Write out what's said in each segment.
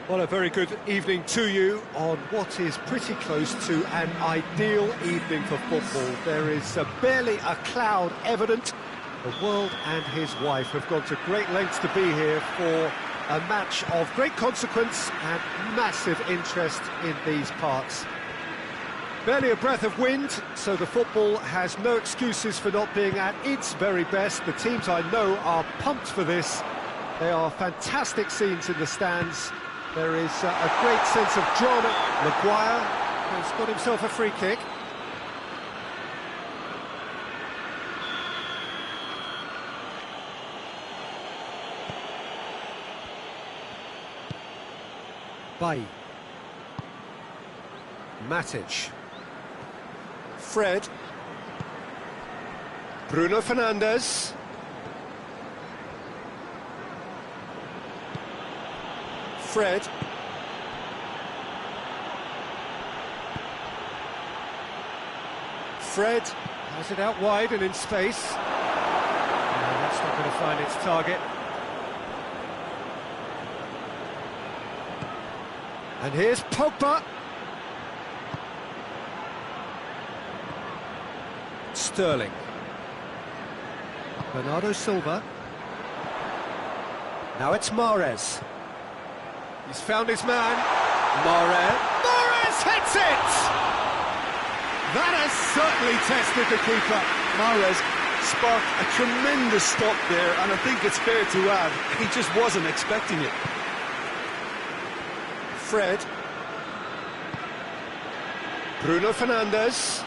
Well, a very good evening to you on what is pretty close to an ideal evening for football. There is barely a cloud evident. The world and his wife have gone to great lengths to be here for a match of great consequence and massive interest in these parts. Barely a breath of wind, so the football has no excuses for not being at its very best. The teams I know are pumped for this. They are fantastic scenes in the stands. There is a great sense of drama. Maguire has got himself a free kick. Bailly. Matic. Fred. Bruno Fernandes. Fred. Fred has it out wide and in space. No, that's not going to find its target. And here's Pogba. Sterling. Bernardo Silva. Now it's Mahrez. He's found his man. Mahrez hits it! That has certainly tested the keeper. Mahrez sparked a tremendous stop there, and I think it's fair to add, he just wasn't expecting it. Fred. Bruno Fernandes.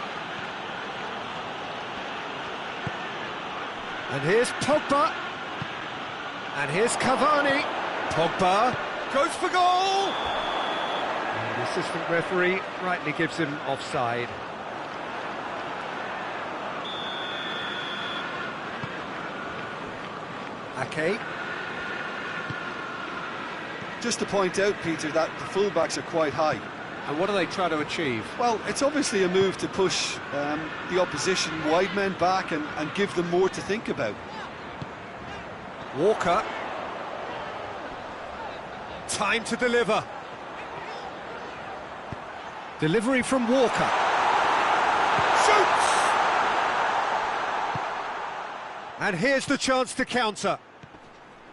And here's Pogba. And here's Cavani. Pogba goes for goal! And the assistant referee rightly gives him offside. Ake. Just to point out, Peter, that the fullbacks are quite high. And what do they try to achieve? Well, it's obviously a move to push the opposition wide men back and give them more to think about. Walker. Time to deliver. Delivery from Walker. Shoots! And here's the chance to counter.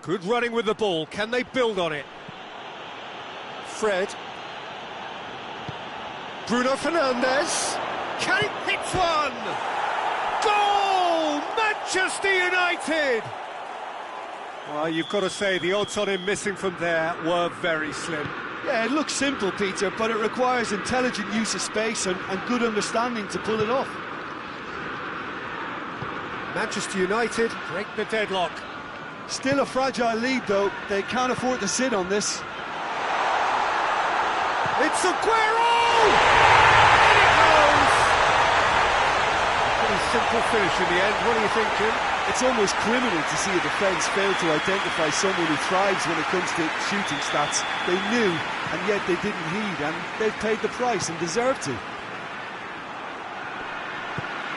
Good running with the ball. Can they build on it? Fred. Bruno Fernandes. Can he hit one? Goal! Manchester United! Well, you've got to say, the odds on him missing from there were very slim. Yeah, it looks simple, Peter, but it requires intelligent use of space and good understanding to pull it off. Manchester United break the deadlock. Still a fragile lead, though. They can't afford to sit on this. It's Aguero! In it goes! Pretty simple finish in the end. What do you think, Jim? It's almost criminal to see a defence fail to identify someone who thrives when it comes to shooting stats. They knew, and yet they didn't heed, and they've paid the price and deserve to.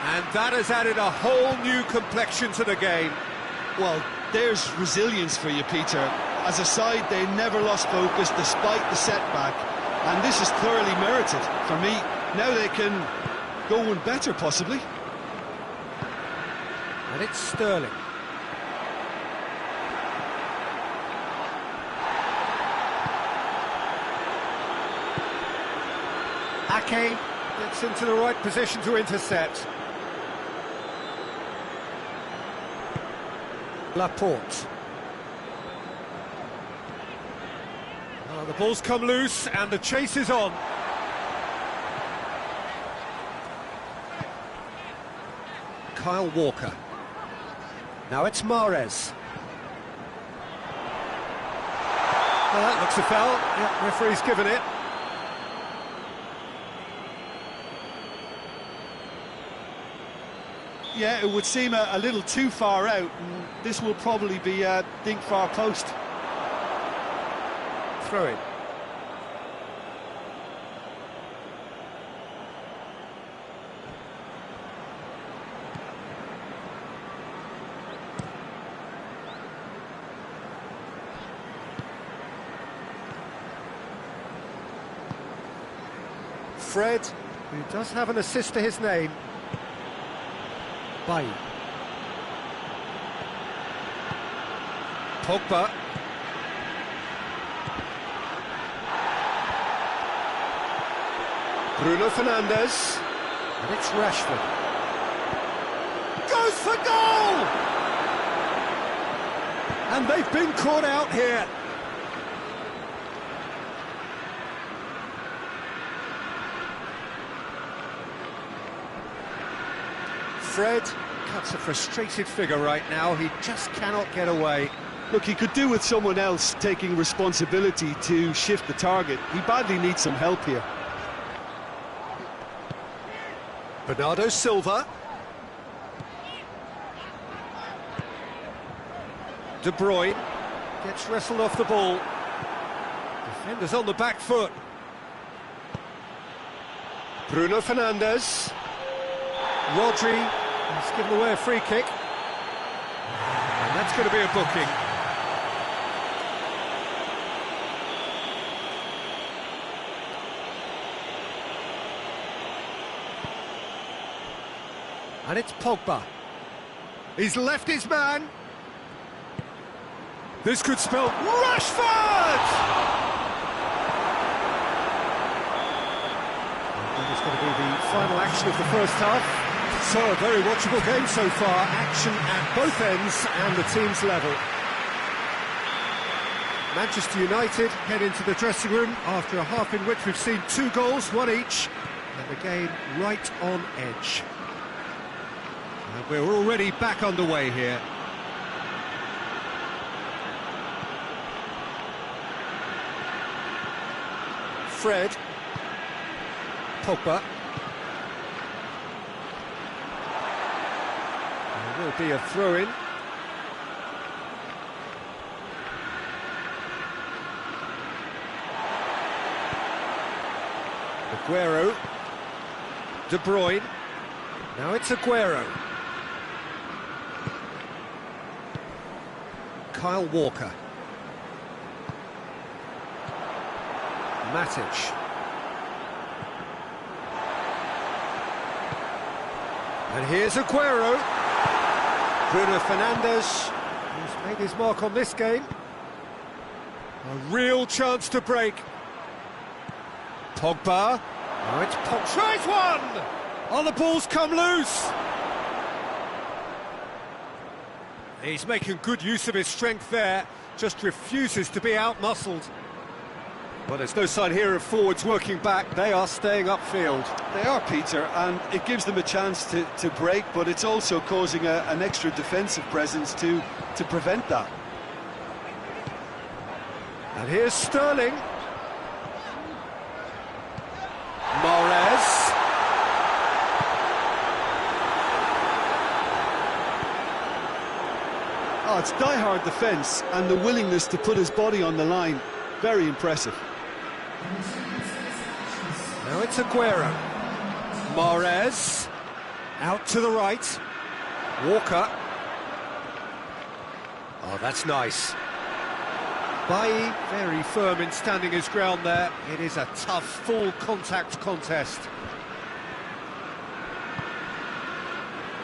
And that has added a whole new complexion to the game. Well, there's resilience for you, Peter. As a side, they never lost focus despite the setback, and this is thoroughly merited. For me, now they can go one better, possibly. And it's Sterling. Ake gets into the right position to intercept. Laporte. Oh, the ball's come loose and the chase is on. Kyle Walker. Now it's Mahrez. Well, that looks a foul. Yeah, referee's given it. Yeah, it would seem a little too far out, and this will probably be a dink far post. Throw it. Fred, who does have an assist to his name. Bailly. Pogba. Bruno Fernandes. And it's Rashford. Goes for goal! And they've been caught out here. Fred cuts a frustrated figure right now. He just cannot get away. Look, he could do with someone else taking responsibility to shift the target. He badly needs some help here. Bernardo Silva. De Bruyne gets wrestled off the ball. Defenders on the back foot. Bruno Fernandes. Rodri has given away a free kick. And that's going to be a booking. And it's Pogba. He's left his man. This could spell Rashford! That is going to be the final action of the first half. So, a very watchable game so far. Action at both ends and the team's level. Manchester United head into the dressing room after a half in which we've seen 2 goals, 1 each, and the game right on edge. And we're already back underway here. Fred. Pogba. There will be a throw-in. Aguero. De Bruyne. Now it's Aguero. Kyle Walker. Matic. And here's Aguero. Bruno Fernandes, who's made his mark on this game. A real chance to break. Pogba. Now it's Pogba. Tries one! Oh, the ball's come loose. He's making good use of his strength there. Just refuses to be out-muscled. Well, there's no sign here of forwards working back. They are staying upfield. They are, Peter, and it gives them a chance to break, but it's also causing an extra defensive presence to prevent that. And here's Sterling. Mahrez. Oh, it's die-hard defence and the willingness to put his body on the line. Very impressive. Now it's Aguero. Mahrez. Out to the right. Walker. Oh, that's nice. Bailly very firm in standing his ground there. It is a tough, full-contact contest.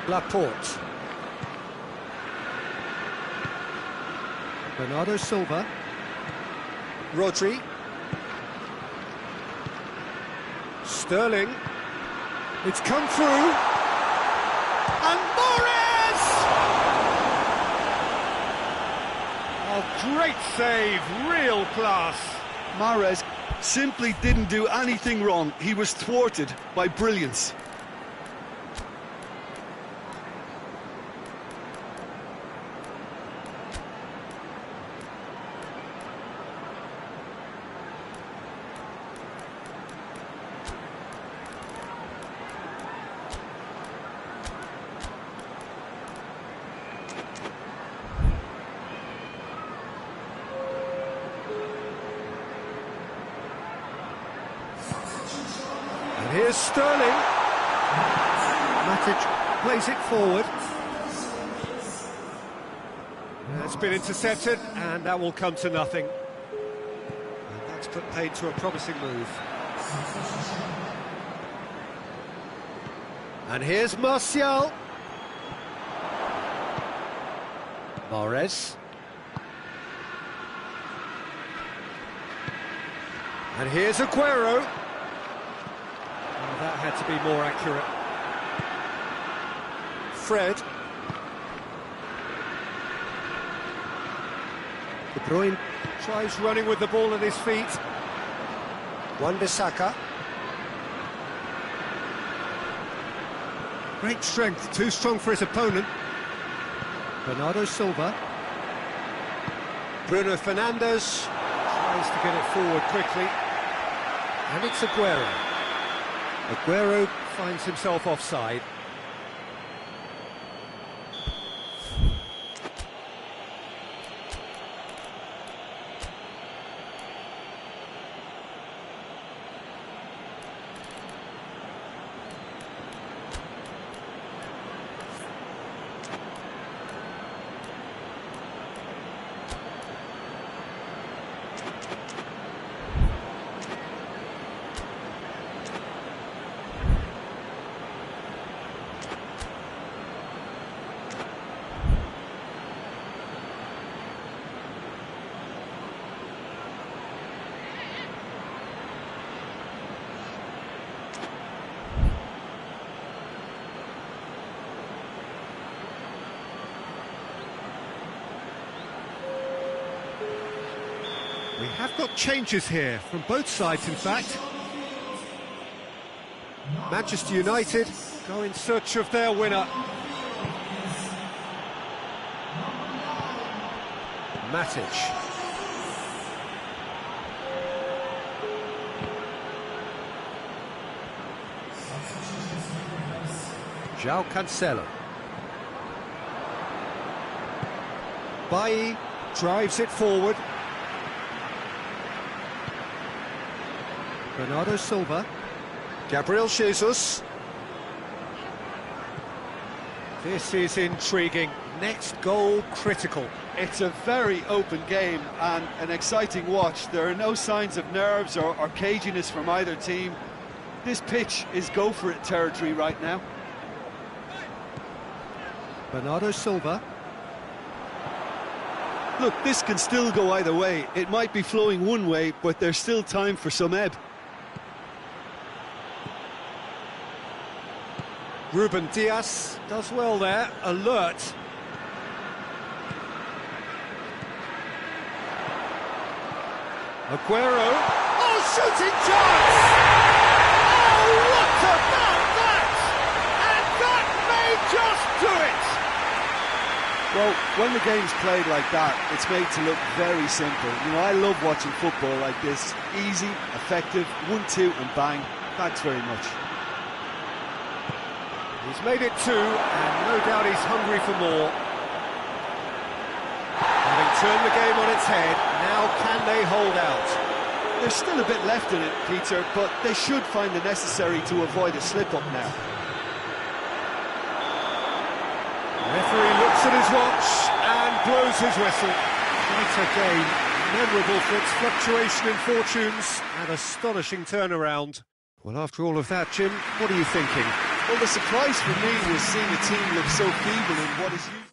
Laporte. Bernardo Silva. Rodri. Sterling. It's come through. And Mahrez! Oh, great save, real class. Mahrez simply didn't do anything wrong. He was thwarted by brilliance. Here's Sterling. Matic plays it forward. It's been intercepted, and that will come to nothing. And that's put paid to a promising move. And here's Martial. Mahrez. And here's Aguero. Oh, that had to be more accurate. Fred. De Bruyne tries running with the ball at his feet. Wan-Bissaka. Great strength, too strong for his opponent. Bernardo Silva. Bruno Fernandes tries to get it forward quickly. And it's Aguero. Aguero finds himself offside. We have got changes here, from both sides in fact. Manchester United go in search of their winner. Matic. João Cancelo. Bailly drives it forward. Bernardo Silva. Gabriel Jesus. This is intriguing. Next goal critical. It's a very open game and an exciting watch. There are no signs of nerves or caginess from either team. This pitch is go-for-it territory right now. Bernardo Silva. Look, this can still go either way. It might be flowing one way, but there's still time for some ebb. Ruben Dias does well there, alert. Aguero. Oh, shooting chance! Oh, what about that? And that may just do it! Well, when the game's played like that, it's made to look very simple. You know, I love watching football like this. Easy, effective, 1-2 and bang. Thanks very much. He's made it 2, and no doubt he's hungry for more. Having turned the game on its head, now can they hold out? There's still a bit left in it, Peter, but they should find the necessary to avoid a slip-up now. The referee looks at his watch and blows his whistle. Quite a game, memorable for its fluctuation in fortunes and astonishing turnaround. Well, after all of that, Jim, what are you thinking? Well, the surprise for me was seeing a team look so feeble in what is usually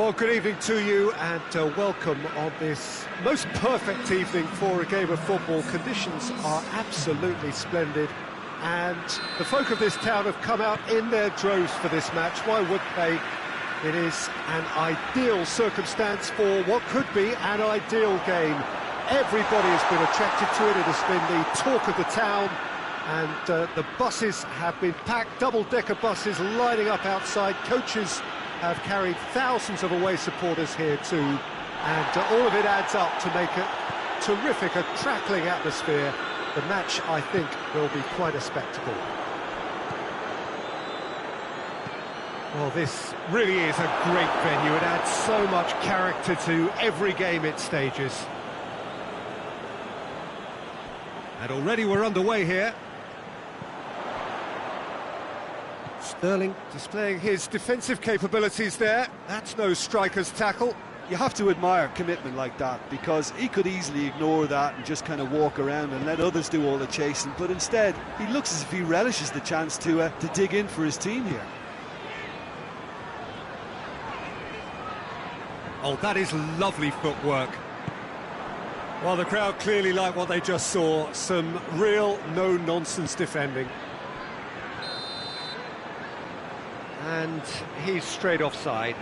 Well, good evening to you and welcome on this most perfect evening for a game of football. Conditions are absolutely splendid and the folk of this town have come out in their droves for this match. Why would they? It is an ideal circumstance for what could be an ideal game. Everybody has been attracted to it. It has been the talk of the town, and the buses have been packed, double-decker buses lining up outside. Coaches have carried thousands of away supporters here too, and all of it adds up to make a terrific, a crackling atmosphere. The match, I think, will be quite a spectacle. Well, this really is a great venue. It adds so much character to every game it stages. And already we're underway here. Sterling displaying his defensive capabilities there. That's no striker's tackle. You have to admire commitment like that, because he could easily ignore that and just kind of walk around and let others do all the chasing, but instead he looks as if he relishes the chance to dig in for his team here. Oh, that is lovely footwork. Well, the crowd clearly like what they just saw. Some real no-nonsense defending. And he's straight offside.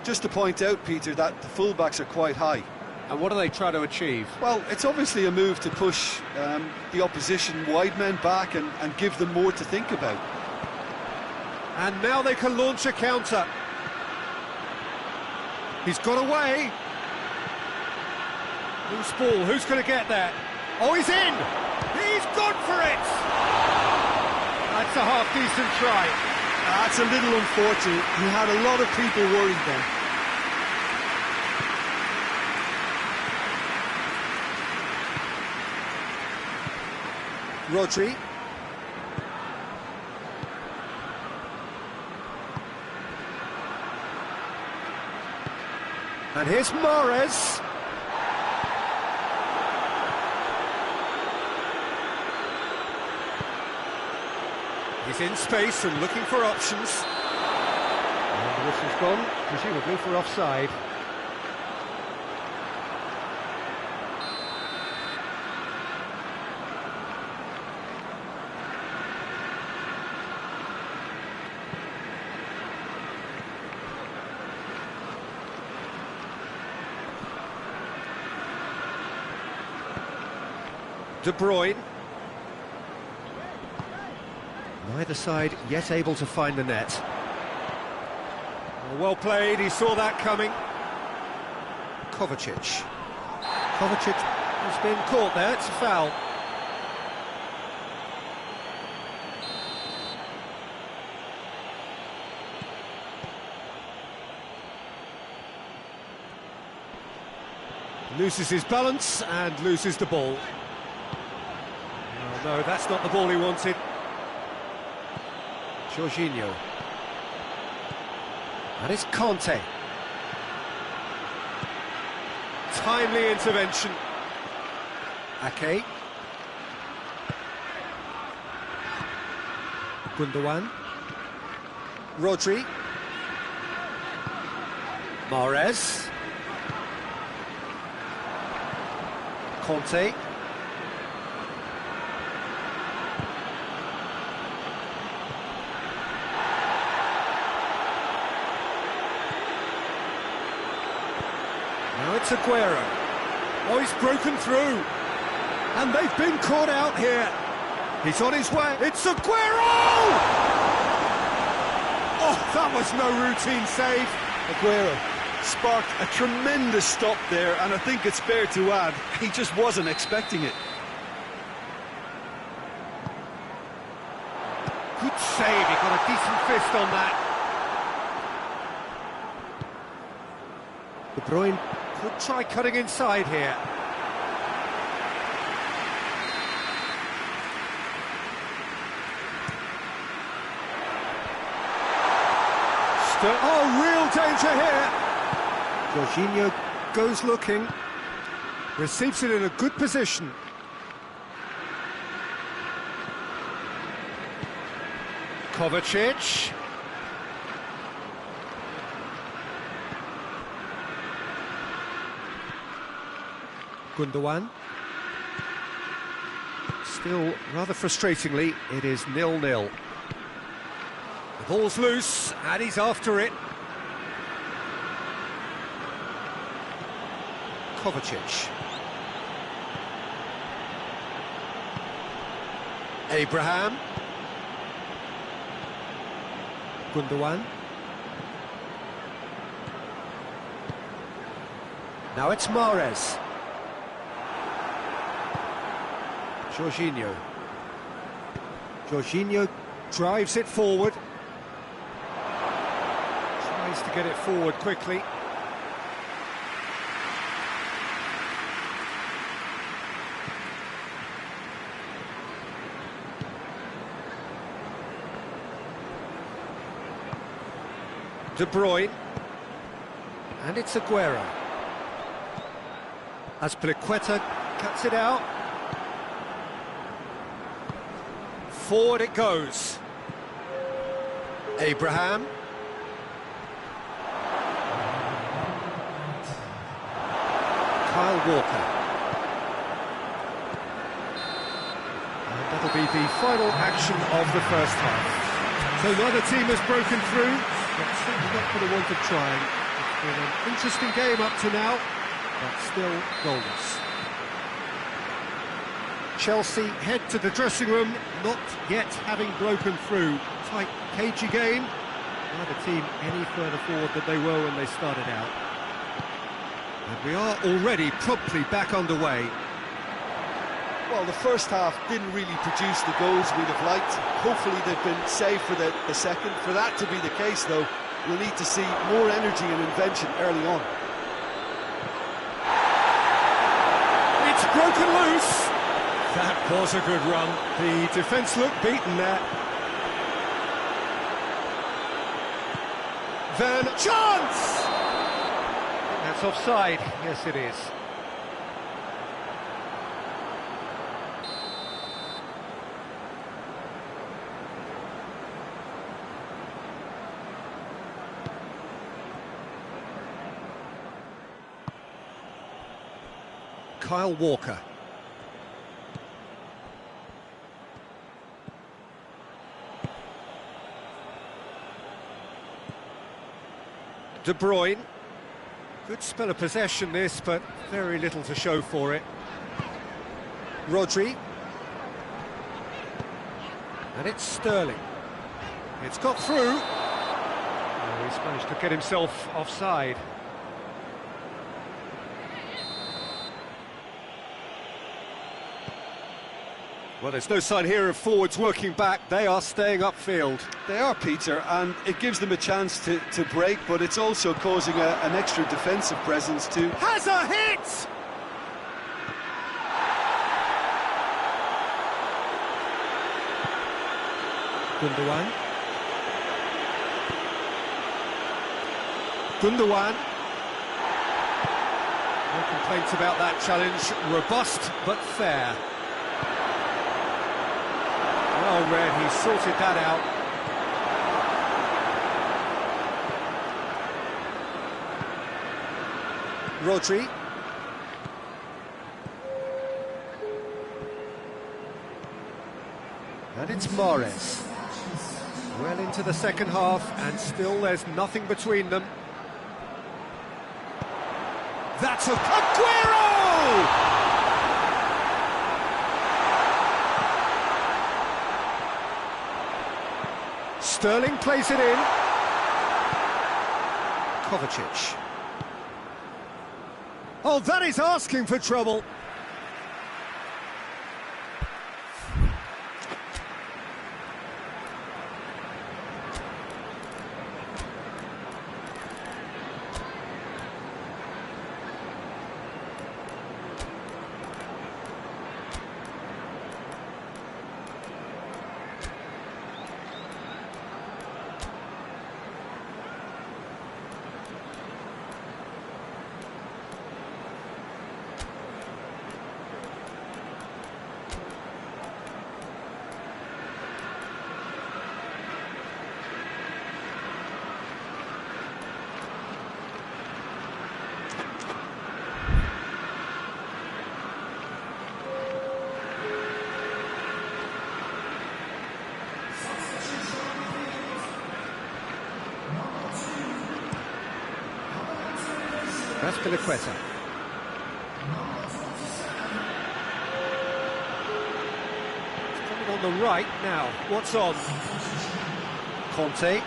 Just to point out, Peter, that the fullbacks are quite high. And what do they try to achieve? Well, it's obviously a move to push the opposition wide men back and give them more to think about. And now they can launch a counter. He's got away. Loose ball, who's going to get that? Oh, he's in! He's gone for it! That's a half-decent try. That's a little unfortunate. He had a lot of people worried then. Rodri. And here's Mahrez. He's in space and looking for options. And the whistle's gone, presumably for offside. De Bruyne. Neither side yet able to find the net. Well played, he saw that coming. Kovacic. Kovacic has been caught there, it's a foul. Loses his balance and loses the ball. No, that's not the ball he wanted. Jorginho. And it's Conte. Timely intervention. Ake. Gundogan. Rodri. Mahrez. Conte. Now it's Aguero. Oh, he's broken through. And they've been caught out here. He's on his way. It's Aguero! Oh, that was no routine save. Aguero sparked a tremendous stop there, and I think it's fair to add, he just wasn't expecting it. Good save, he got a decent fist on that. De Bruyne could try cutting inside here. Oh, real danger here. Jorginho goes looking. Receives it in a good position. Kovacic. Gundogan. Still, rather frustratingly, it is 0-0. The ball's loose, and he's after it. Kovacic. Abraham. Gundogan. Now it's Mahrez. Jorginho. Jorginho drives it forward. Tries to get it forward quickly. De Bruyne. And it's Aguero. Azpilicueta cuts it out. Forward it goes. Abraham. Kyle Walker. And that'll be the final action of the first half. So neither team has broken through, but certainly not for the want of trying. It's been an interesting game up to now, but still goalless. Chelsea head to the dressing room, not yet having broken through. Tight, cagey game. Neither team any further forward than they were when they started out. And we are already promptly back underway. Well, the first half didn't really produce the goals we'd have liked. Hopefully they've been saved for the second. For that to be the case, though, we'll need to see more energy and invention early on. It's broken loose. That was a good run. The defence looked beaten there. Chance! That's offside. Yes, it is. Kyle Walker. De Bruyne. Good spell of possession this, but very little to show for it. Rodri. And it's Sterling. It's got through. Oh, he's managed to get himself offside. Well, there's no sign here of forwards working back. They are staying upfield. They are, Peter, and it gives them a chance to break, but it's also causing an extra defensive presence too. Has a hit! Gundogan. Gundogan. No complaints about that challenge. Robust, but fair. Well read, he sorted that out. Rodri. And it's Mahrez. Well into the second half, and still there's nothing between them. That's Aguero! Sterling plays it in. Kovacic. Oh, that is asking for trouble. Azpilicueta. It's coming on the right now. What's on? Conte.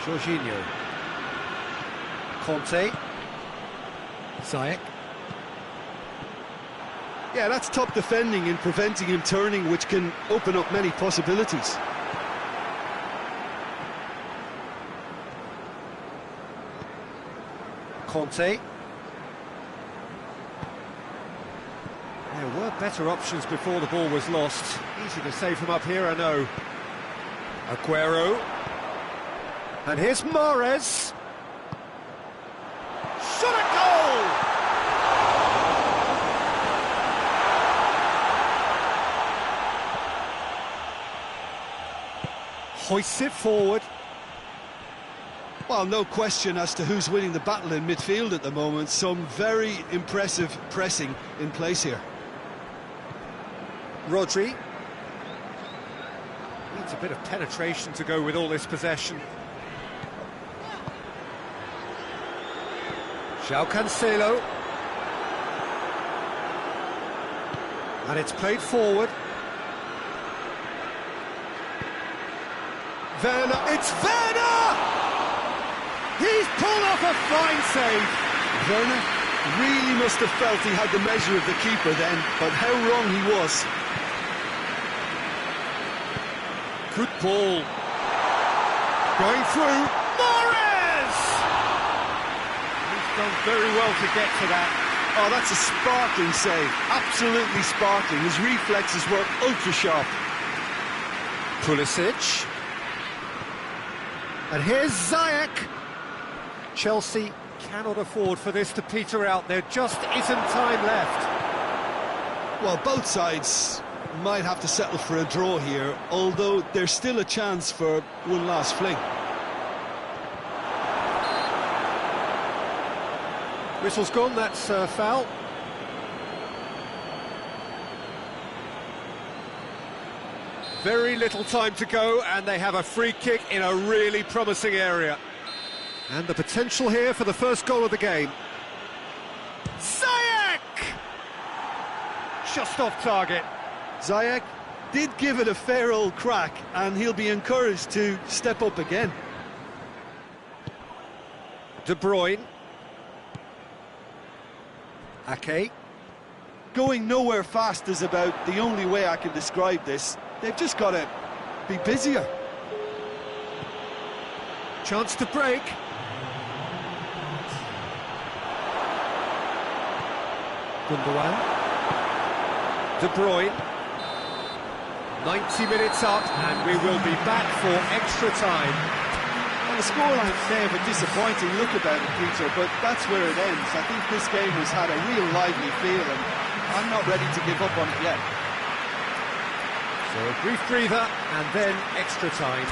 Jorginho. Conte. Ziyech. Yeah, that's top defending and preventing him turning, which can open up many possibilities. Conte. There were better options before the ball was lost. Easy to save from up here, I know. Aguero. And here's Mahrez. Shot a goal! Hoists it forward. Well, no question as to who's winning the battle in midfield at the moment. Some very impressive pressing in place here. Rodri. Needs a bit of penetration to go with all this possession. João Cancelo. And it's played forward. Werner, it's Werner! He's pulled off a fine save. Werner really must have felt he had the measure of the keeper then, but how wrong he was. Good ball. Going through. Mahrez! He's done very well to get to that. Oh, that's a sparkling save. Absolutely sparkling. His reflexes were ultra sharp. Pulisic. And here's Ziyech. Chelsea cannot afford for this to peter out. There just isn't time left. Well, both sides might have to settle for a draw here, although there's still a chance for one last fling. Whistle's gone, that's foul. Very little time to go, and they have a free kick in a really promising area. And the potential here for the first goal of the game. Ziyech! Just off target. Ziyech did give it a fair old crack, and he'll be encouraged to step up again. De Bruyne. Ake. Going nowhere fast is about the only way I can describe this. They've just got to be busier. Chance to break. Gundogan. De Bruyne. 90 minutes up, and we will be back for extra time. Well, the scoreline may have a disappointing look about it, Peter, but that's where it ends. I think this game has had a real lively feel, and I'm not ready to give up on it yet. So a brief breather, and then extra time.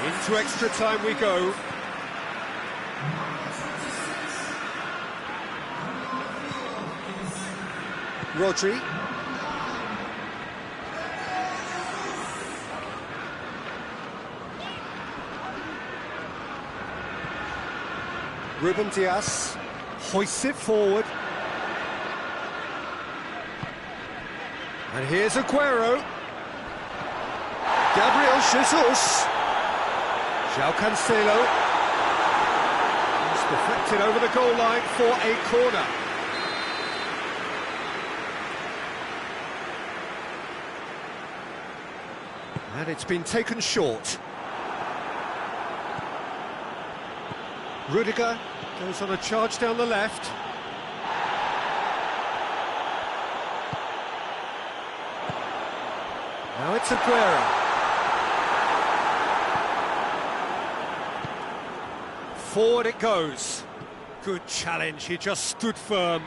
Into extra time we go. Rodri. Ruben Dias hoists it forward. And here's Aguero. Gabriel Jesus. João Cancelo. He's deflected over the goal line for a corner. And it's been taken short. Rudiger goes on a charge down the left. Now it's Aguero. Forward it goes. Good challenge, he just stood firm.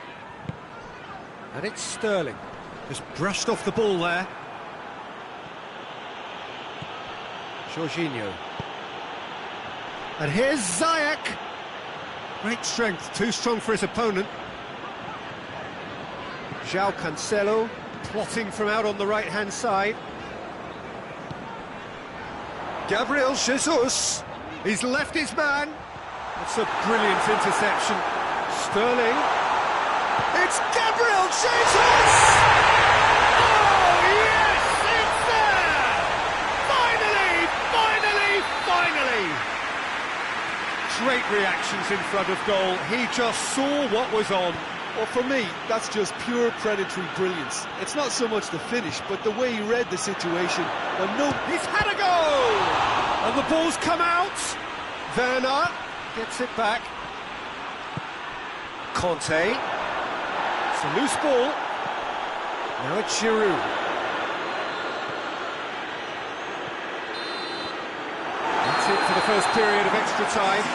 And it's Sterling. Just brushed off the ball there. Jorginho. And here's Ziyech. Great strength, too strong for his opponent. João Cancelo plotting from out on the right-hand side. Gabriel Jesus, he's left his man. That's a brilliant interception. Sterling. It's Gabriel Jesus! Oh, yes, it's there! Finally! Great reactions in front of goal. He just saw what was on. Well, for me, that's just pure predatory brilliance. It's not so much the finish, but the way he read the situation. When He's had a goal! And the ball's come out. Werner gets it back. Conte. It's a loose ball. Now it's Giroud. That's it for the first period of extra time.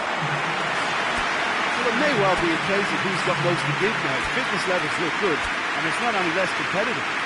Well, it may well be a case of who's got most to give now. His fitness levels look good, and it's not any less competitive.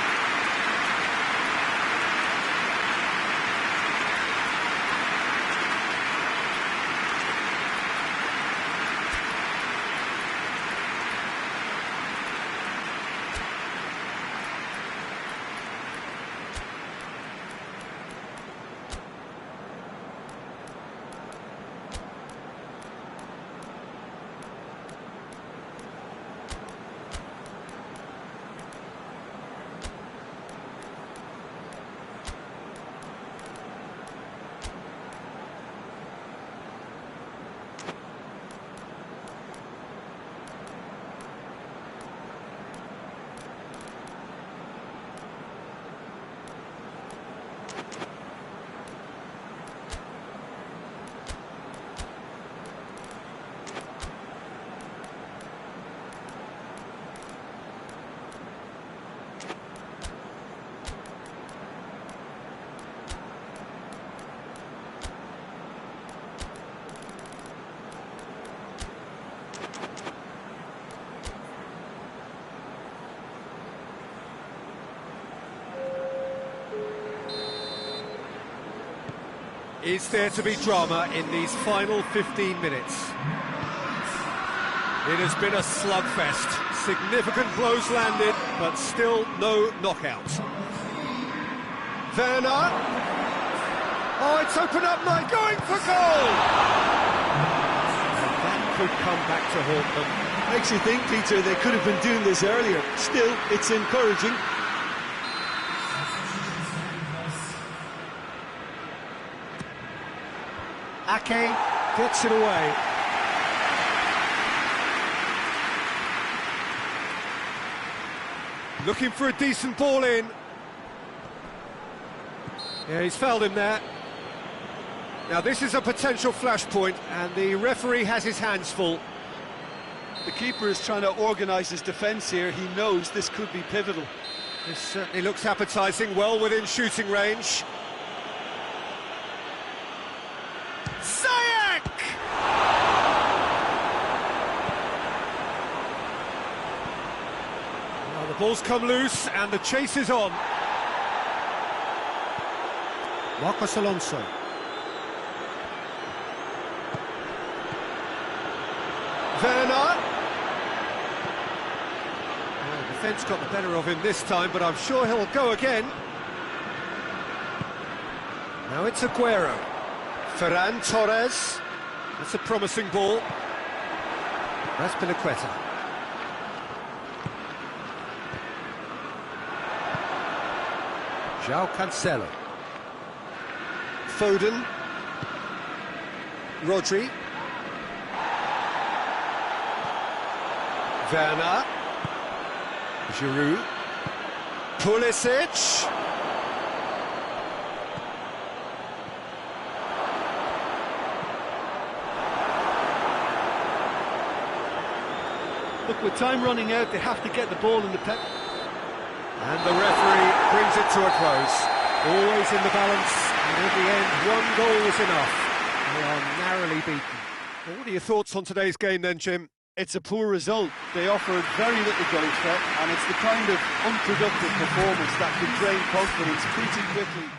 Is there to be drama in these final 15 minutes? It has been a slugfest. Significant blows landed, but still no knockout. Werner. Oh, it's opened up now, going for goal! And that could come back to haunt them. makes you think, Peter, they could have been doing this earlier. Still, it's encouraging. Ake gets it away. Looking for a decent ball in. Yeah, he's fouled him there. Now this is a potential flashpoint, and the referee has his hands full. The keeper is trying to organise his defence here. He knows this could be pivotal. This certainly looks appetising, well within shooting range. Ziyech! Well, the ball's come loose, and the chase is on. Marcos Alonso. Werner. Well, the defence got the better of him this time, but I'm sure he'll go again. Now it's Aguero. Ferran Torres. That's a promising ball. That's Piliqueta. João Cancelo. Foden. Rodri. Werner. Giroud. Pulisic. Look, with time running out, they have to get the ball in the pen. And the referee brings it to a close. Always in the balance, and in the end, one goal was enough. They are narrowly beaten. Well, what are your thoughts on today's game then, Jim? It's a poor result. They offered very little goal threat, and it's the kind of unproductive performance that can drain confidence pretty quickly.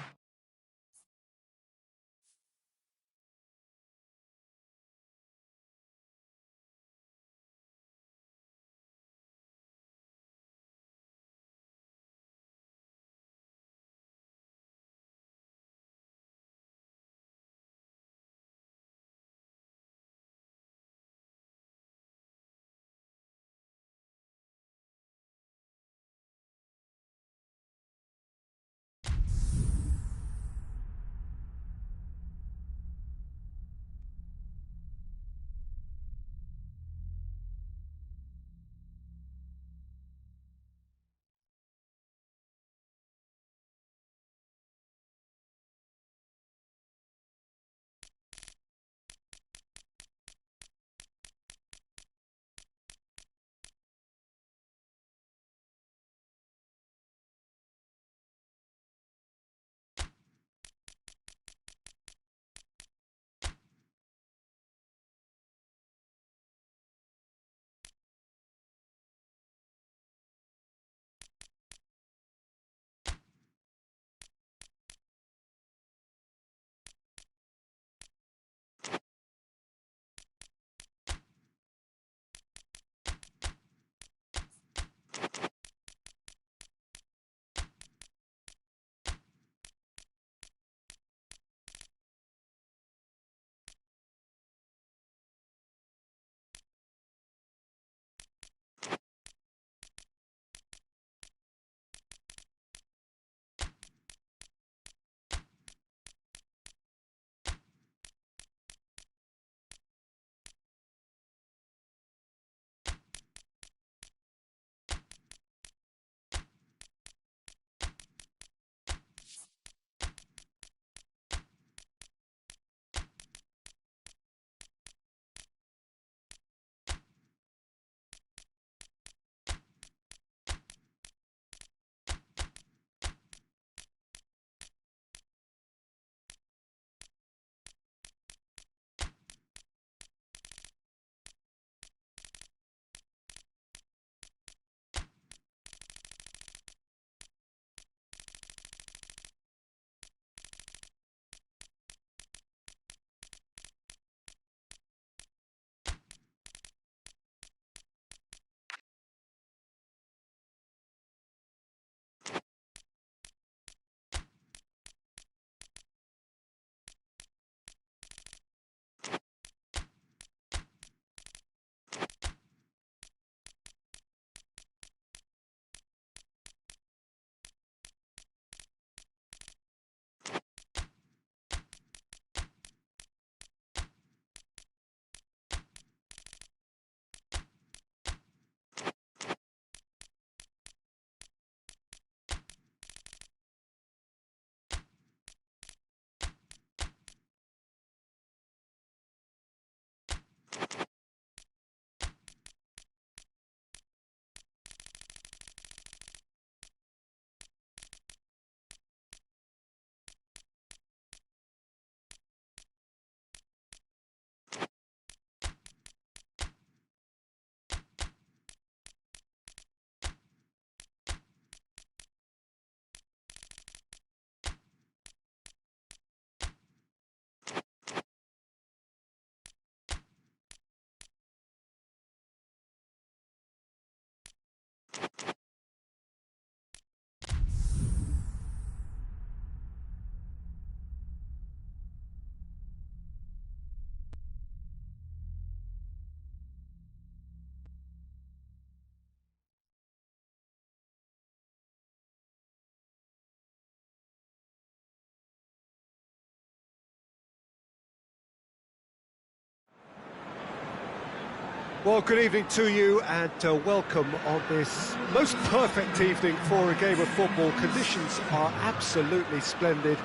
Well, good evening to you and welcome on this most perfect evening for a game of football. Conditions are absolutely splendid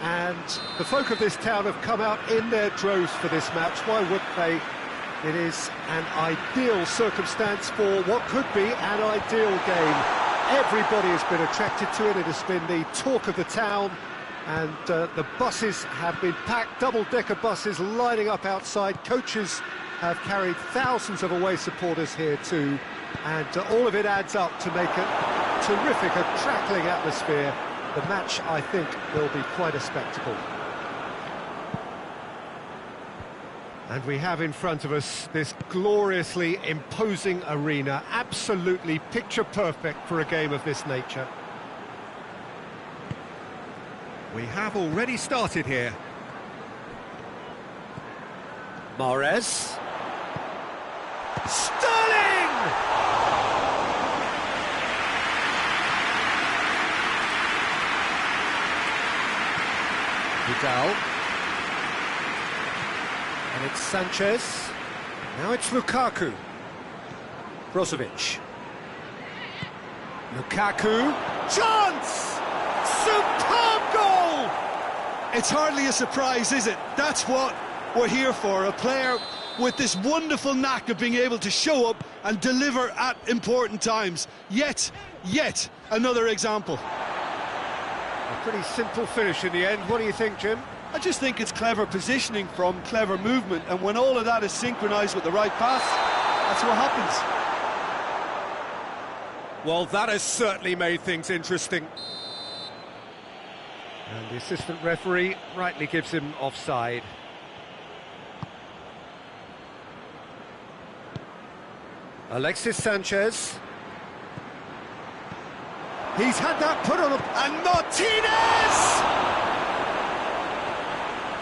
and the folk of this town have come out in their droves for this match. Why wouldn't they? It is an ideal circumstance for what could be an ideal game. Everybody has been attracted to it. It has been the talk of the town. And the buses have been packed, double-decker buses lining up outside. Coaches have carried thousands of away supporters here too. And all of it adds up to make a terrific, a crackling atmosphere. The match, I think, will be quite a spectacle. And we have in front of us this gloriously imposing arena, absolutely picture-perfect for a game of this nature. We have already started here. Mahrez. Sterling! Vidal. And it's Sanchez. Now it's Lukaku. Brozovic. Lukaku. Chance! Superb goal! It's hardly a surprise, is it? That's what we're here for, a player with this wonderful knack of being able to show up and deliver at important times. Yet another example. A pretty simple finish in the end. What do you think, Jim? I just think it's clever positioning from clever movement, and when all of that is synchronised with the right pass, that's what happens. Well, that has certainly made things interesting. And the assistant referee rightly gives him offside. Alexis Sanchez. He's had that put on and Martinez!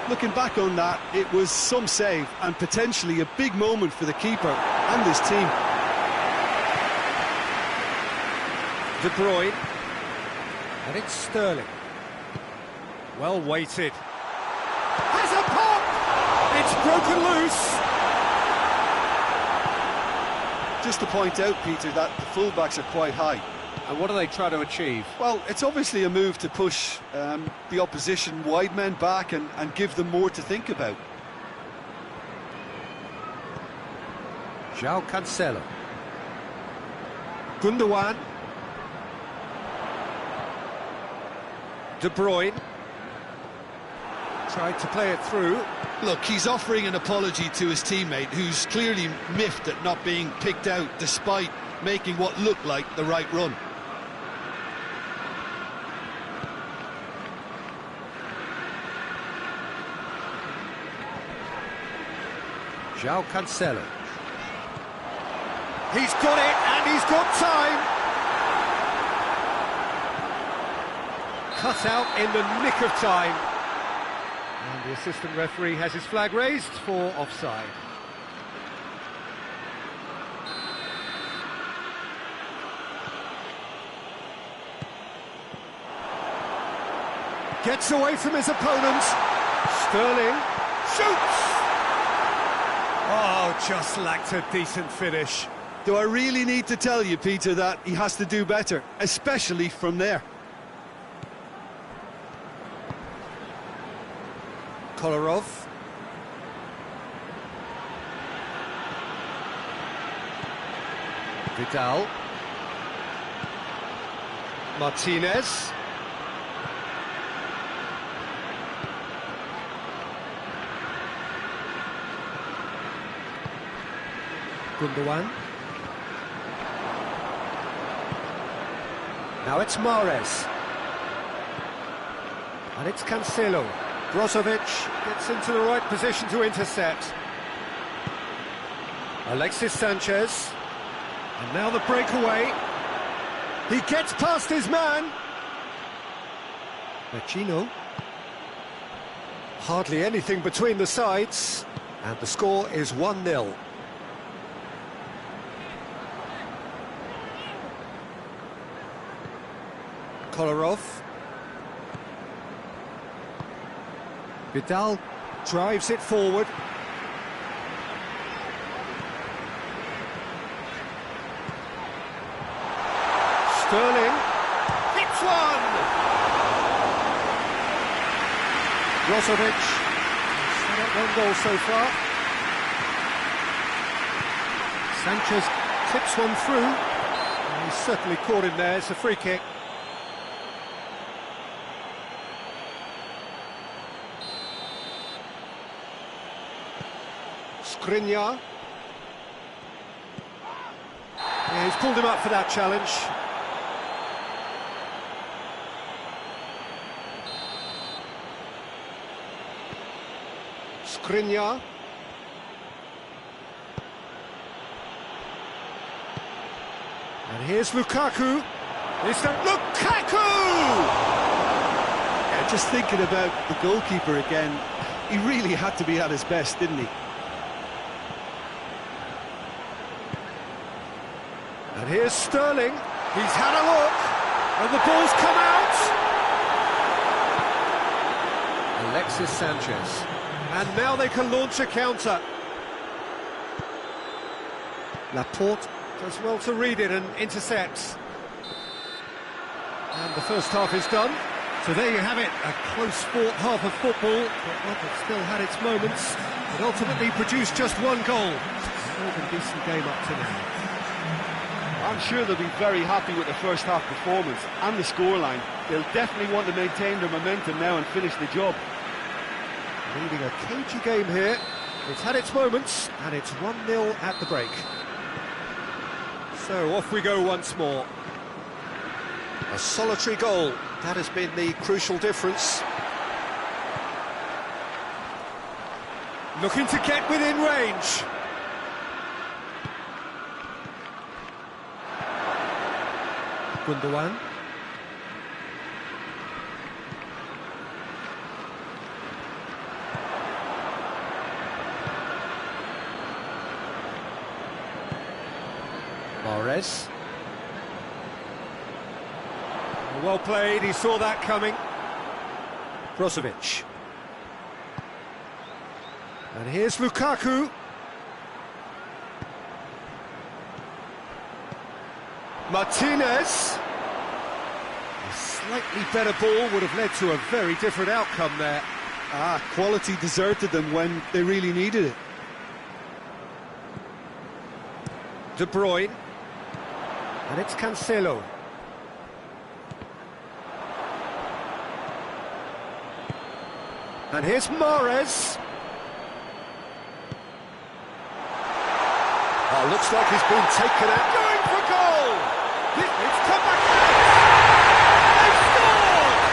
Looking back on that, it was some save and potentially a big moment for the keeper and his team. De Bruyne. And it's Sterling. Well weighted. Has a pop! It's broken loose! Just to point out, Peter, that the fullbacks are quite high. And what do they try to achieve? Well, it's obviously a move to push the opposition wide men back and give them more to think about. João Cancelo. Gundogan. De Bruyne. Tried to play it through. Look, he's offering an apology to his teammate, who's clearly miffed at not being picked out despite making what looked like the right run. João Cancelo. He's got it, and he's got time. Cut out in the nick of time. And the assistant referee has his flag raised for offside. Gets away from his opponent. Sterling shoots! Oh, just lacked a decent finish. Do I really need to tell you, Peter, that he has to do better, especially from there? Kolarov. Vidal. Martinez. Gundogan. Now it's Mahrez. And it's Cancelo. Brozovic gets into the right position to intercept. Alexis Sanchez. And now the breakaway. He gets past his man. Vecino. Hardly anything between the sides. And the score is 1-0. Kolarov. Vidal drives it forward. Sterling hits one! Brozovic, set up one goal so far. Sanchez tips one through. And he's certainly caught him there, it's a free kick. Skriniar. Yeah, he's pulled him up for that challenge. Skriniar. And here's Lukaku. Lukaku! Yeah, just thinking about the goalkeeper again, he really had to be at his best, didn't he? And here's Sterling. He's had a look, and the ball's come out. Alexis Sanchez. And now they can launch a counter. Laporte does well to read it and intercepts. And the first half is done. So there you have it, a close-fought half of football, but one that still had its moments, but ultimately produced just one goal. More than a decent game up to now. I'm sure they'll be very happy with the first half performance and the scoreline. They'll definitely want to maintain their momentum now and finish the job. Leading a cagey game here. It's had its moments, and it's 1-0 at the break. So off we go once more. A solitary goal, that has been the crucial difference. Looking to get within range. Gundogan. Mahrez. Well played, he saw that coming. Brozovic. And here's Lukaku. Martinez. A slightly better ball would have led to a very different outcome there. Quality deserted them when they really needed it. De Bruyne. And it's Cancelo. And here's Mahrez. Oh, looks like he's been taken out. Going for goal! It's come back out! They've scored!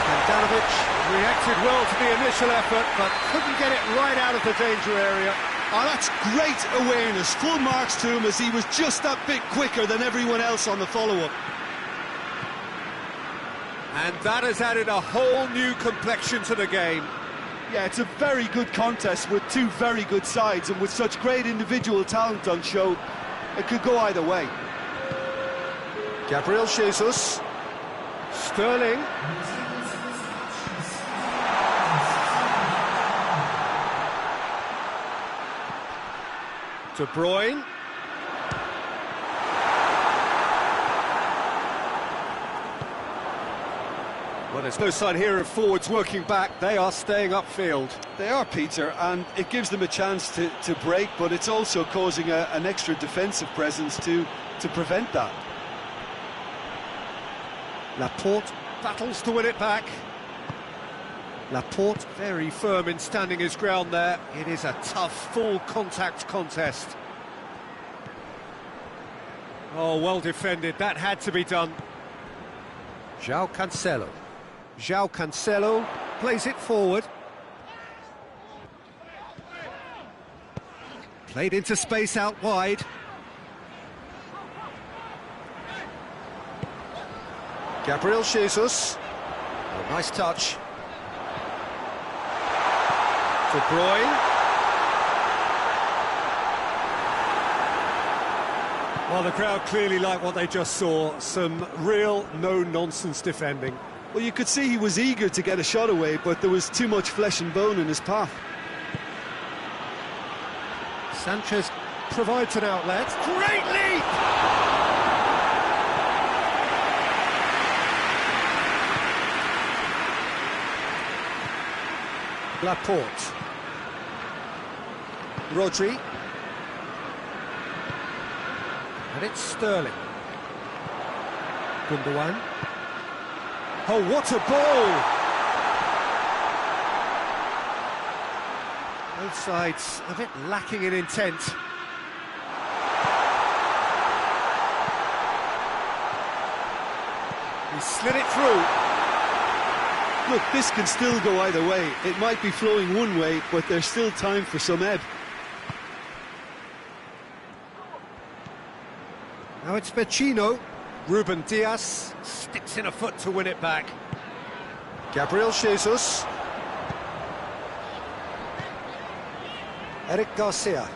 Handanovic reacted well to the initial effort, but couldn't get it right out of the danger area. Oh, that's great awareness. Full marks to him as he was just that bit quicker than everyone else on the follow-up. And that has added a whole new complexion to the game. Yeah, it's a very good contest with two very good sides, and with such great individual talent on show, it could go either way. Gabriel Jesus. Sterling. De Bruyne. Well, there's no sign here of forwards working back. They are staying upfield. They are, Peter, and it gives them a chance to break, but it's also causing an extra defensive presence to prevent that. Laporte battles to win it back. Laporte very firm in standing his ground there. It is a tough, full contact contest. Oh, well defended. That had to be done. João Cancelo. João Cancelo plays it forward. Played into space out wide. Gabriel Jesus. Oh, nice touch. De Bruyne. Well, the crowd clearly like what they just saw. Some real no-nonsense defending. Well, you could see he was eager to get a shot away, but there was too much flesh and bone in his path. Sanchez provides an outlet. Great leap! Laporte. Rodri. And it's Sterling. Gundogan. Oh, what a ball! Both sides a bit lacking in intent. He slid it through. Look, this can still go either way. It might be flowing one way, but there's still time for some ebb. Now it's Vecino. Ruben Dias sticks in a foot to win it back. Gabriel Jesus. Eric Garcia.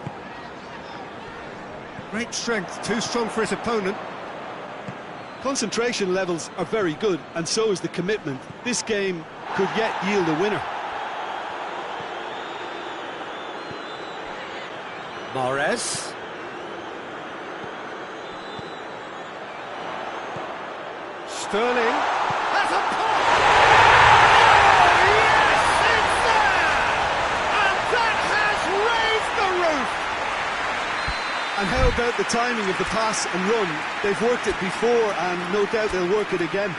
Great strength, too strong for his opponent. Concentration levels are very good, and so is the commitment. This game could yet yield a winner. Mahrez. Sterling. That's a pop! Oh, yes, it's there! And that has raised the roof! And how about the timing of the pass and run? They've worked it before, and no doubt they'll work it again.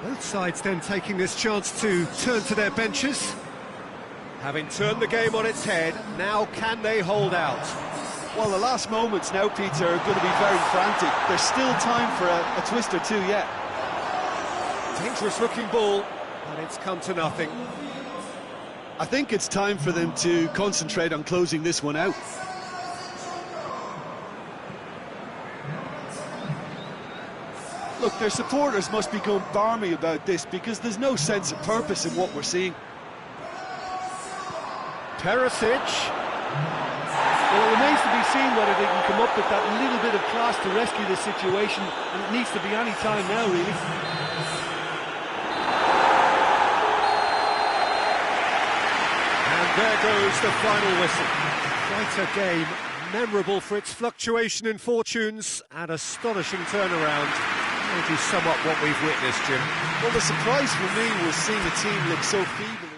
Both sides then taking this chance to turn to their benches. Having turned the game on its head, now can they hold out? Well, the last moments now, Peter, are going to be very frantic. There's still time for a twist or two yet. Dangerous looking ball, but it's come to nothing. I think it's time for them to concentrate on closing this one out. Look, their supporters must be going barmy about this because there's no sense of purpose in what we're seeing. Perisic. Well, it remains to be seen whether they can come up with that little bit of class to rescue the situation, and it needs to be any time now, really. And there goes the final whistle. Quite a game, memorable for its fluctuation in fortunes and astonishing turnaround. How would you sum up what we've witnessed, Jim? Well, the surprise for me was seeing a team look so feeble.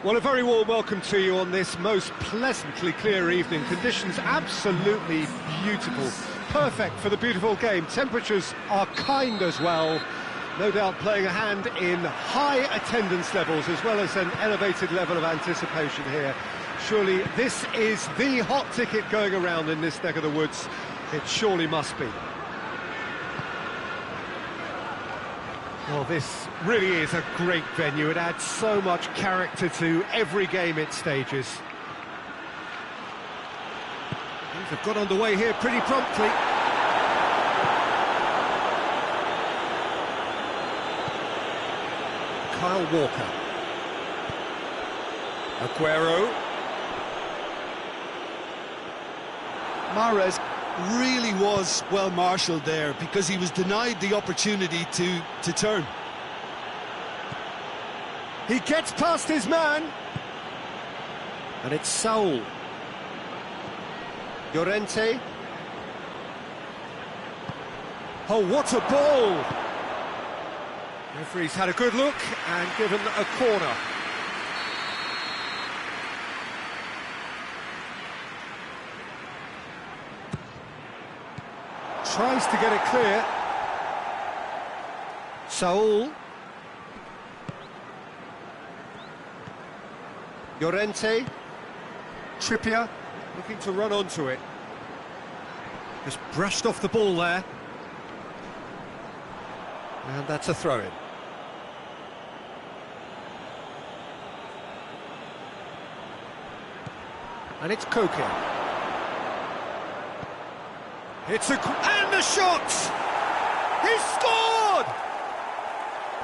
Well, a very warm welcome to you on this most pleasantly clear evening. Conditions absolutely beautiful, perfect for the beautiful game. Temperatures are kind as well, no doubt playing a hand in high attendance levels as well as an elevated level of anticipation here. Surely this is the hot ticket going around in this neck of the woods. It surely must be. Well, this really is a great venue. It adds so much character to every game it stages. Things have got underway here pretty promptly. Kyle Walker. Aguero. Mahrez really was well marshalled there because he was denied the opportunity to turn. He gets past his man. And it's Saul. Llorente. Oh, what a ball! Referee's had a good look and given a corner. Tries to get it clear. Saul. Llorente. Trippier looking to run onto it. Just brushed off the ball there. And that's a throw-in. And it's Koke. It's and the shot! He scored!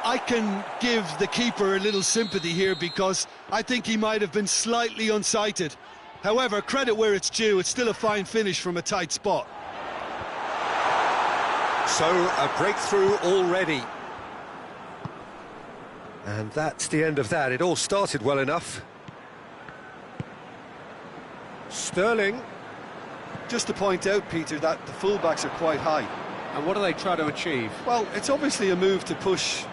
I can give the keeper a little sympathy here because I think he might have been slightly unsighted. However, credit where it's due, it's still a fine finish from a tight spot. So, a breakthrough already. And that's the end of that. It all started well enough. Sterling. Just to point out, Peter, that the fullbacks are quite high. And what do they try to achieve? Well, it's obviously a move to push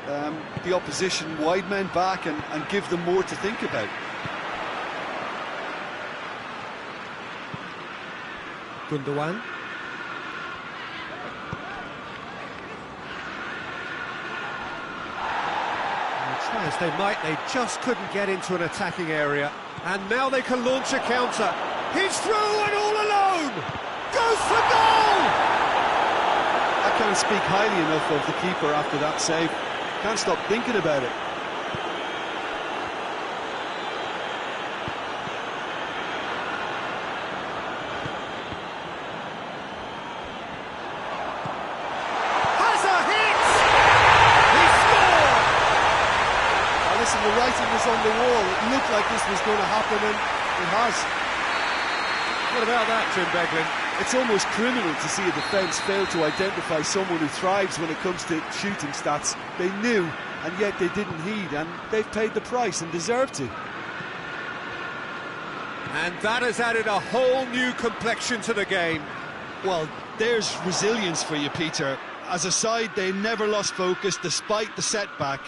the opposition wide men back and give them more to think about. Gundogan. Try as they might, they just couldn't get into an attacking area. And now they can launch a counter. He's through and all alone! Goes for goal! I can't speak highly enough of the keeper after that save. Can't stop thinking about it. Has a hit! He scored! Now listen, the writing was on the wall. It looked like this was going to happen, and it has. What about that, Jim Beglin? It's almost criminal to see a defence fail to identify someone who thrives when it comes to shooting stats. They knew, and yet they didn't heed, and they've paid the price and deserve to. And that has added a whole new complexion to the game. Well, there's resilience for you, Peter. As a side, they never lost focus despite the setback,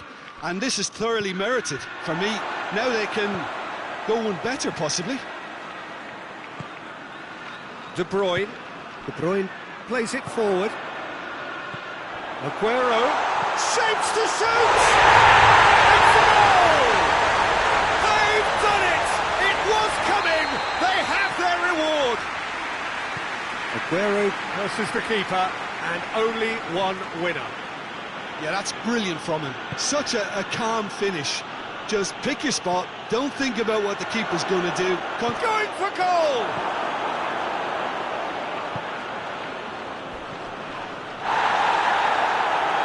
and this is thoroughly merited. For me, now they can go one better, possibly. De Bruyne. De Bruyne plays it forward. Aguero shapes to shoot! It's a goal! They've done it! It was coming! They have their reward! Aguero versus the keeper, and only one winner. Yeah, that's brilliant from him. Such a calm finish. Just pick your spot, don't think about what the keeper's going to do. Going for goal!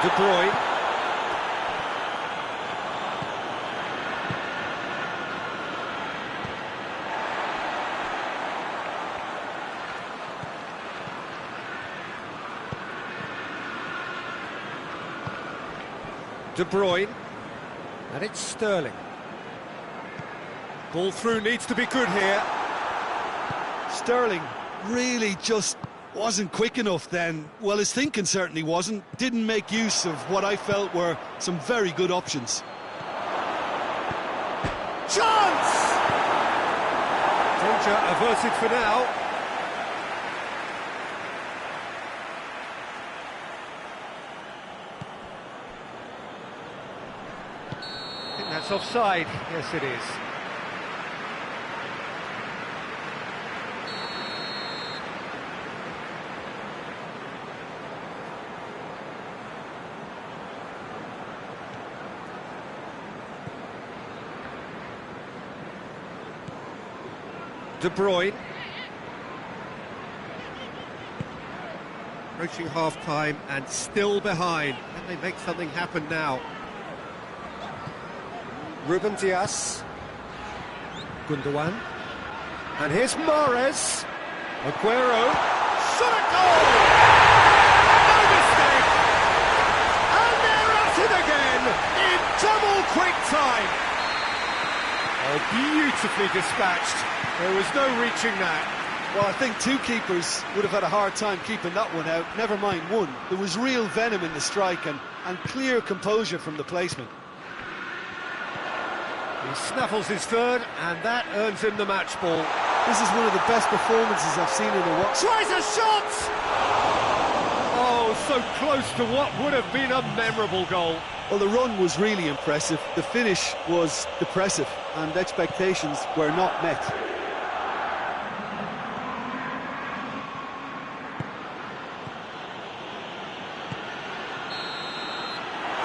De Bruyne. De Bruyne. And it's Sterling. Ball through needs to be good here. Sterling really just wasn't quick enough then. Well, his thinking certainly wasn't. Didn't make use of what I felt were some very good options. chance! Danger averted for now. I think that's offside. Yes, it is. De Bruyne. Approaching half-time and still behind. Can they make something happen now? Ruben Dias. Gundogan. And here's Mahrez. Aguero. Shot at goal! No mistake! And they're at it again in double quick time. Oh, beautifully dispatched. There was no reaching that. Well, I think two keepers would have had a hard time keeping that one out, never mind one. There was real venom in the strike and clear composure from the placement. He snaffles his third, and that earns him the match ball. This is one of the best performances I've seen in a while. Tries a shot! Oh, so close to what would have been a memorable goal. Well, the run was really impressive. The finish was depressive, and expectations were not met.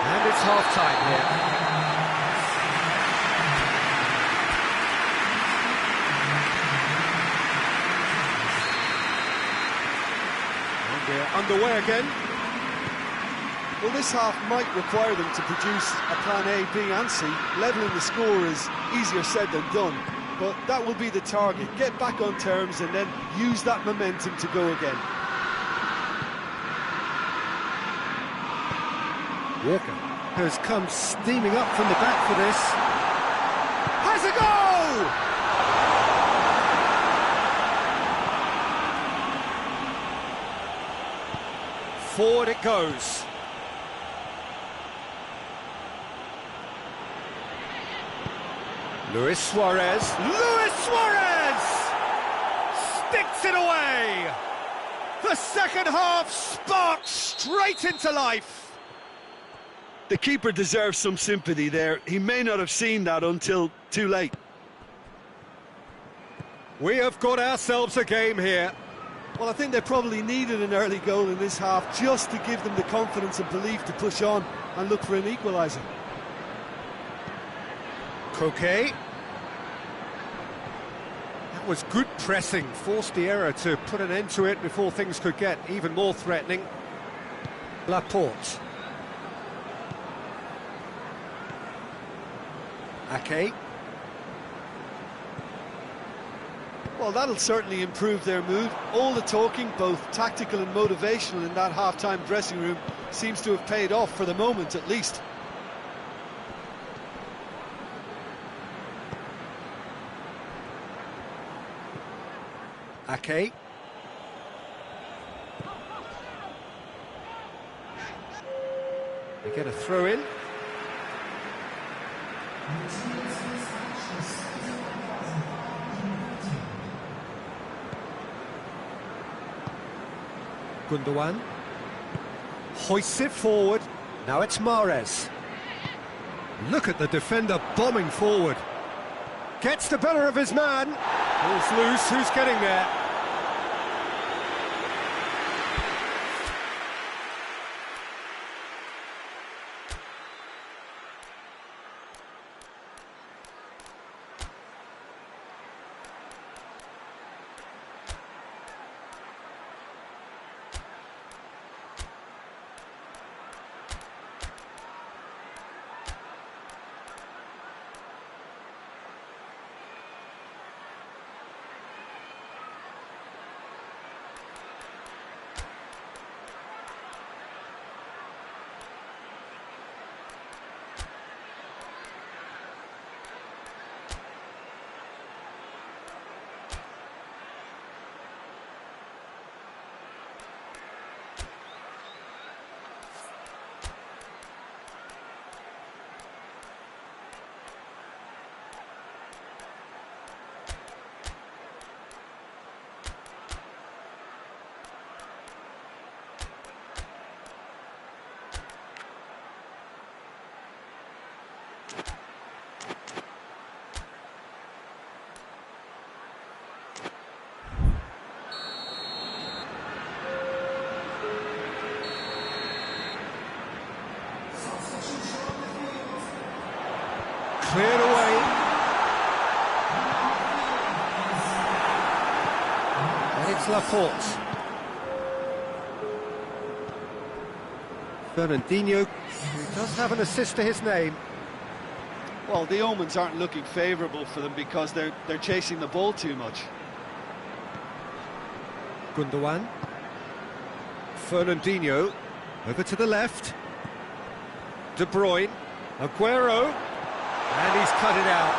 And it's half-time here. And we're underway again. Well, this half might require them to produce a plan A, B and C. Levelling the score is easier said than done, but that will be the target. Get back on terms and then use that momentum to go again. Walker has come steaming up from the back for this. Has a goal! Forward it goes. Luis Suarez. Luis Suarez! Sticks it away! The second half sparks straight into life. The keeper deserves some sympathy there. He may not have seen that until too late. We have got ourselves a game here. Well, I think they probably needed an early goal in this half just to give them the confidence and belief to push on and look for an equaliser. Koke. That was good pressing, forced the error to put an end to it before things could get even more threatening. Laporte. Ake. Well, that'll certainly improve their mood. All the talking, both tactical and motivational, in that half-time dressing room seems to have paid off for the moment, at least. Ake. They get a throw in. Gundogan hoists it forward. Now it's Mahrez. Look at the defender bombing forward. Gets the better of his man. Ball's loose. Who's getting there? Cleared away. And it's Laporte. Fernandinho, who does have an assist to his name. Well, the omens aren't looking favourable for them because they're chasing the ball too much. Gundogan. Fernandinho. Over to the left. De Bruyne. Aguero. And he's cut it out.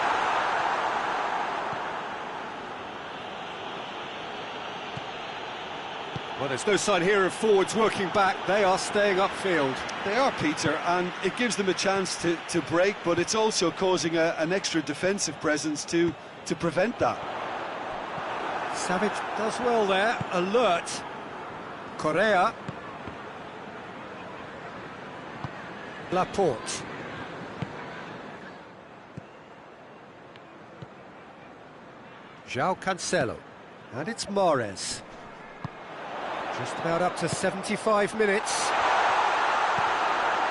Well, there's no sign here of forwards working back. They are staying upfield. They are, Peter, and it gives them a chance to break, but it's also causing an extra defensive presence to prevent that. Savic does well there. Alert. Correa. Laporte. João Cancelo. And it's Mahrez. Just about up to 75 minutes.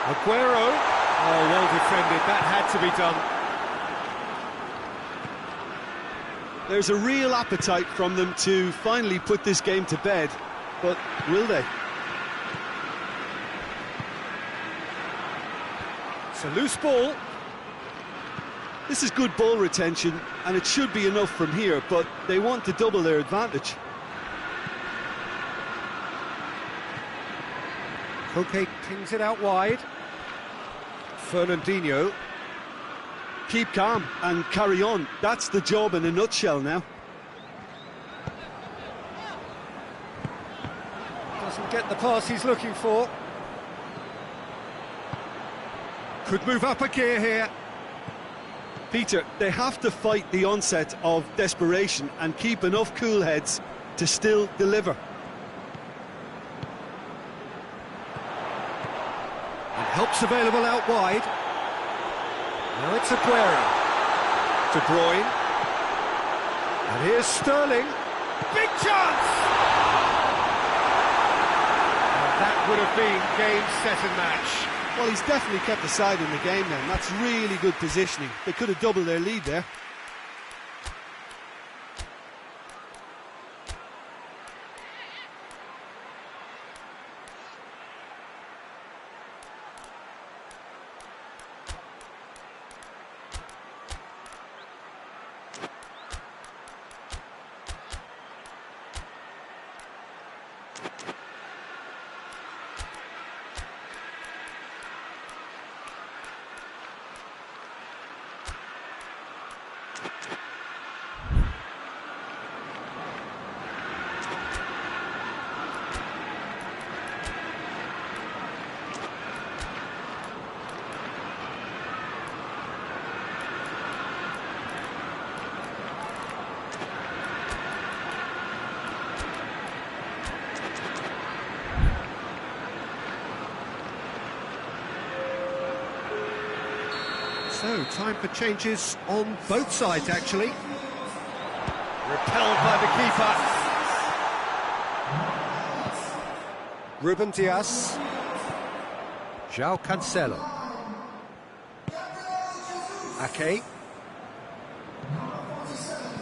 Aguero. Oh, well defended. That had to be done. There's a real appetite from them to finally put this game to bed, but will they? It's a loose ball. This is good ball retention, and it should be enough from here, but they want to double their advantage. Koke pings it out wide. Fernandinho. Keep calm and carry on. That's the job in a nutshell now. Doesn't get the pass he's looking for. Could move up a gear here. Peter, they have to fight the onset of desperation and keep enough cool heads to still deliver. And help's available out wide. Now it's Aguero. De Bruyne. And here's Sterling. Big chance! And that would have been game, set and match. Well, he's definitely kept the side in the game then. That's really good positioning. They could have doubled their lead there. So, time for changes on both sides, actually. Repelled by the keeper. Ruben Dias. João Cancelo. Ake.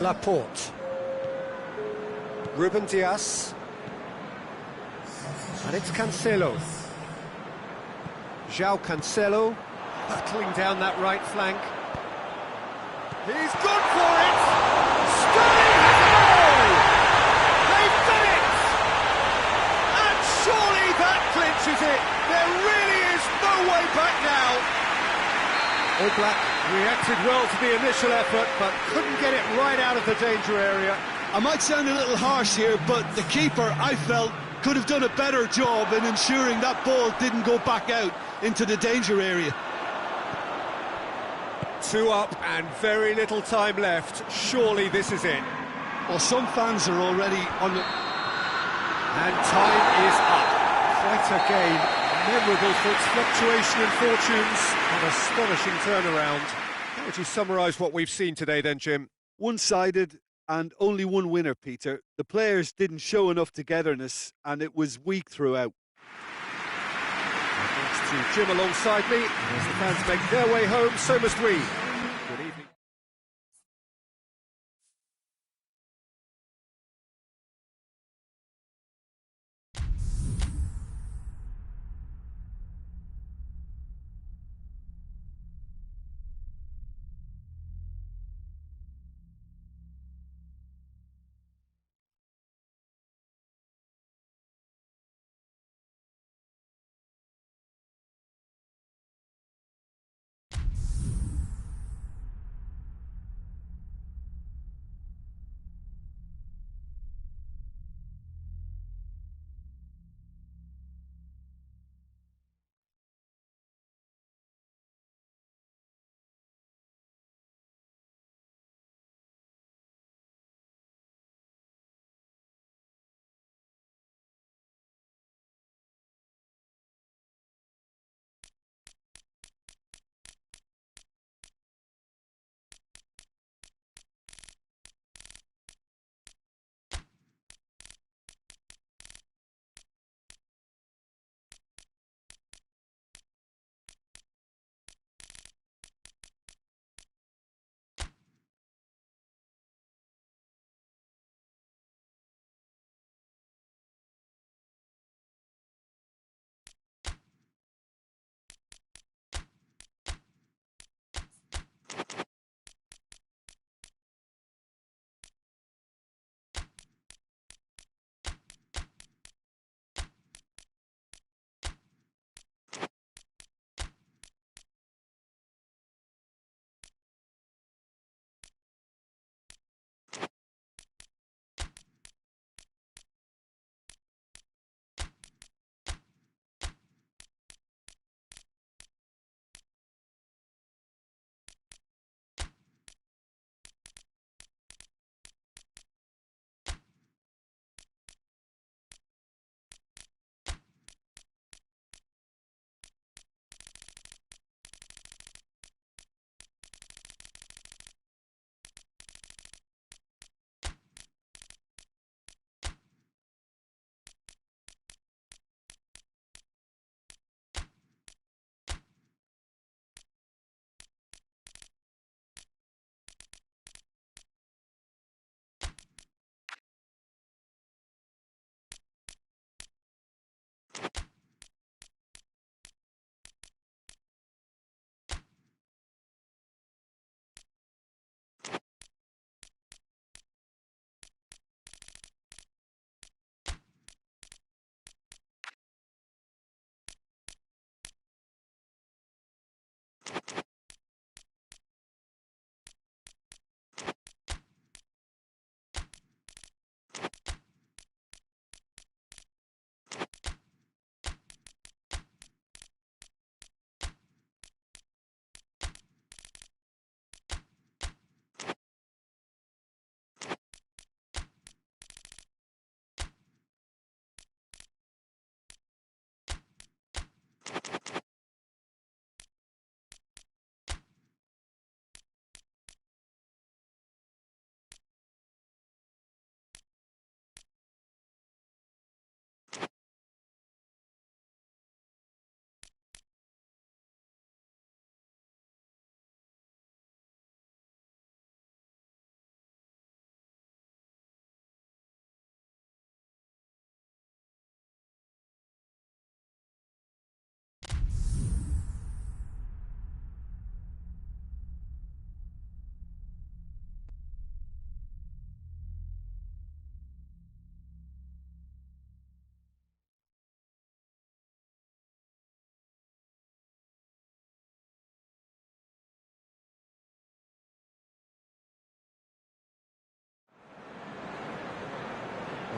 Laporte. Ruben Dias. And it's Cancelo. João Cancelo. Battling down that right flank. He's gone for it! Sterling has a goal! They've done it! And surely that clinches it! There really is no way back now! All Black reacted well to the initial effort, but couldn't get it right out of the danger area. I might sound a little harsh here, but the keeper, I felt, could have done a better job in ensuring that ball didn't go back out into the danger area. 2 up and very little time left. Surely this is it. Well, some fans are already on the... And time is up. Quite a game. Memorable for its fluctuation in fortunes. An astonishing turnaround. How would you summarise what we've seen today then, Jim? One-sided and only one winner, Peter. The players didn't show enough togetherness and it was weak throughout. Thanks to Jim alongside me. As the fans make their way home, so must we. Good evening.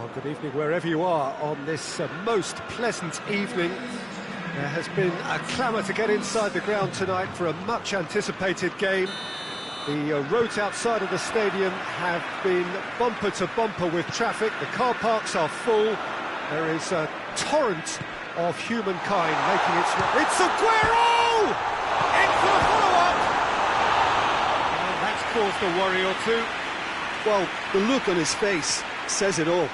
Well, good evening wherever you are on this most pleasant evening. There has been a clamour to get inside the ground tonight for a much-anticipated game. The roads outside of the stadium have been bumper to bumper with traffic. The car parks are full. There is a torrent of humankind making its way. It's Aguero! In for the follow-up! And that's caused a worry or two. Well, the look on his face says it all.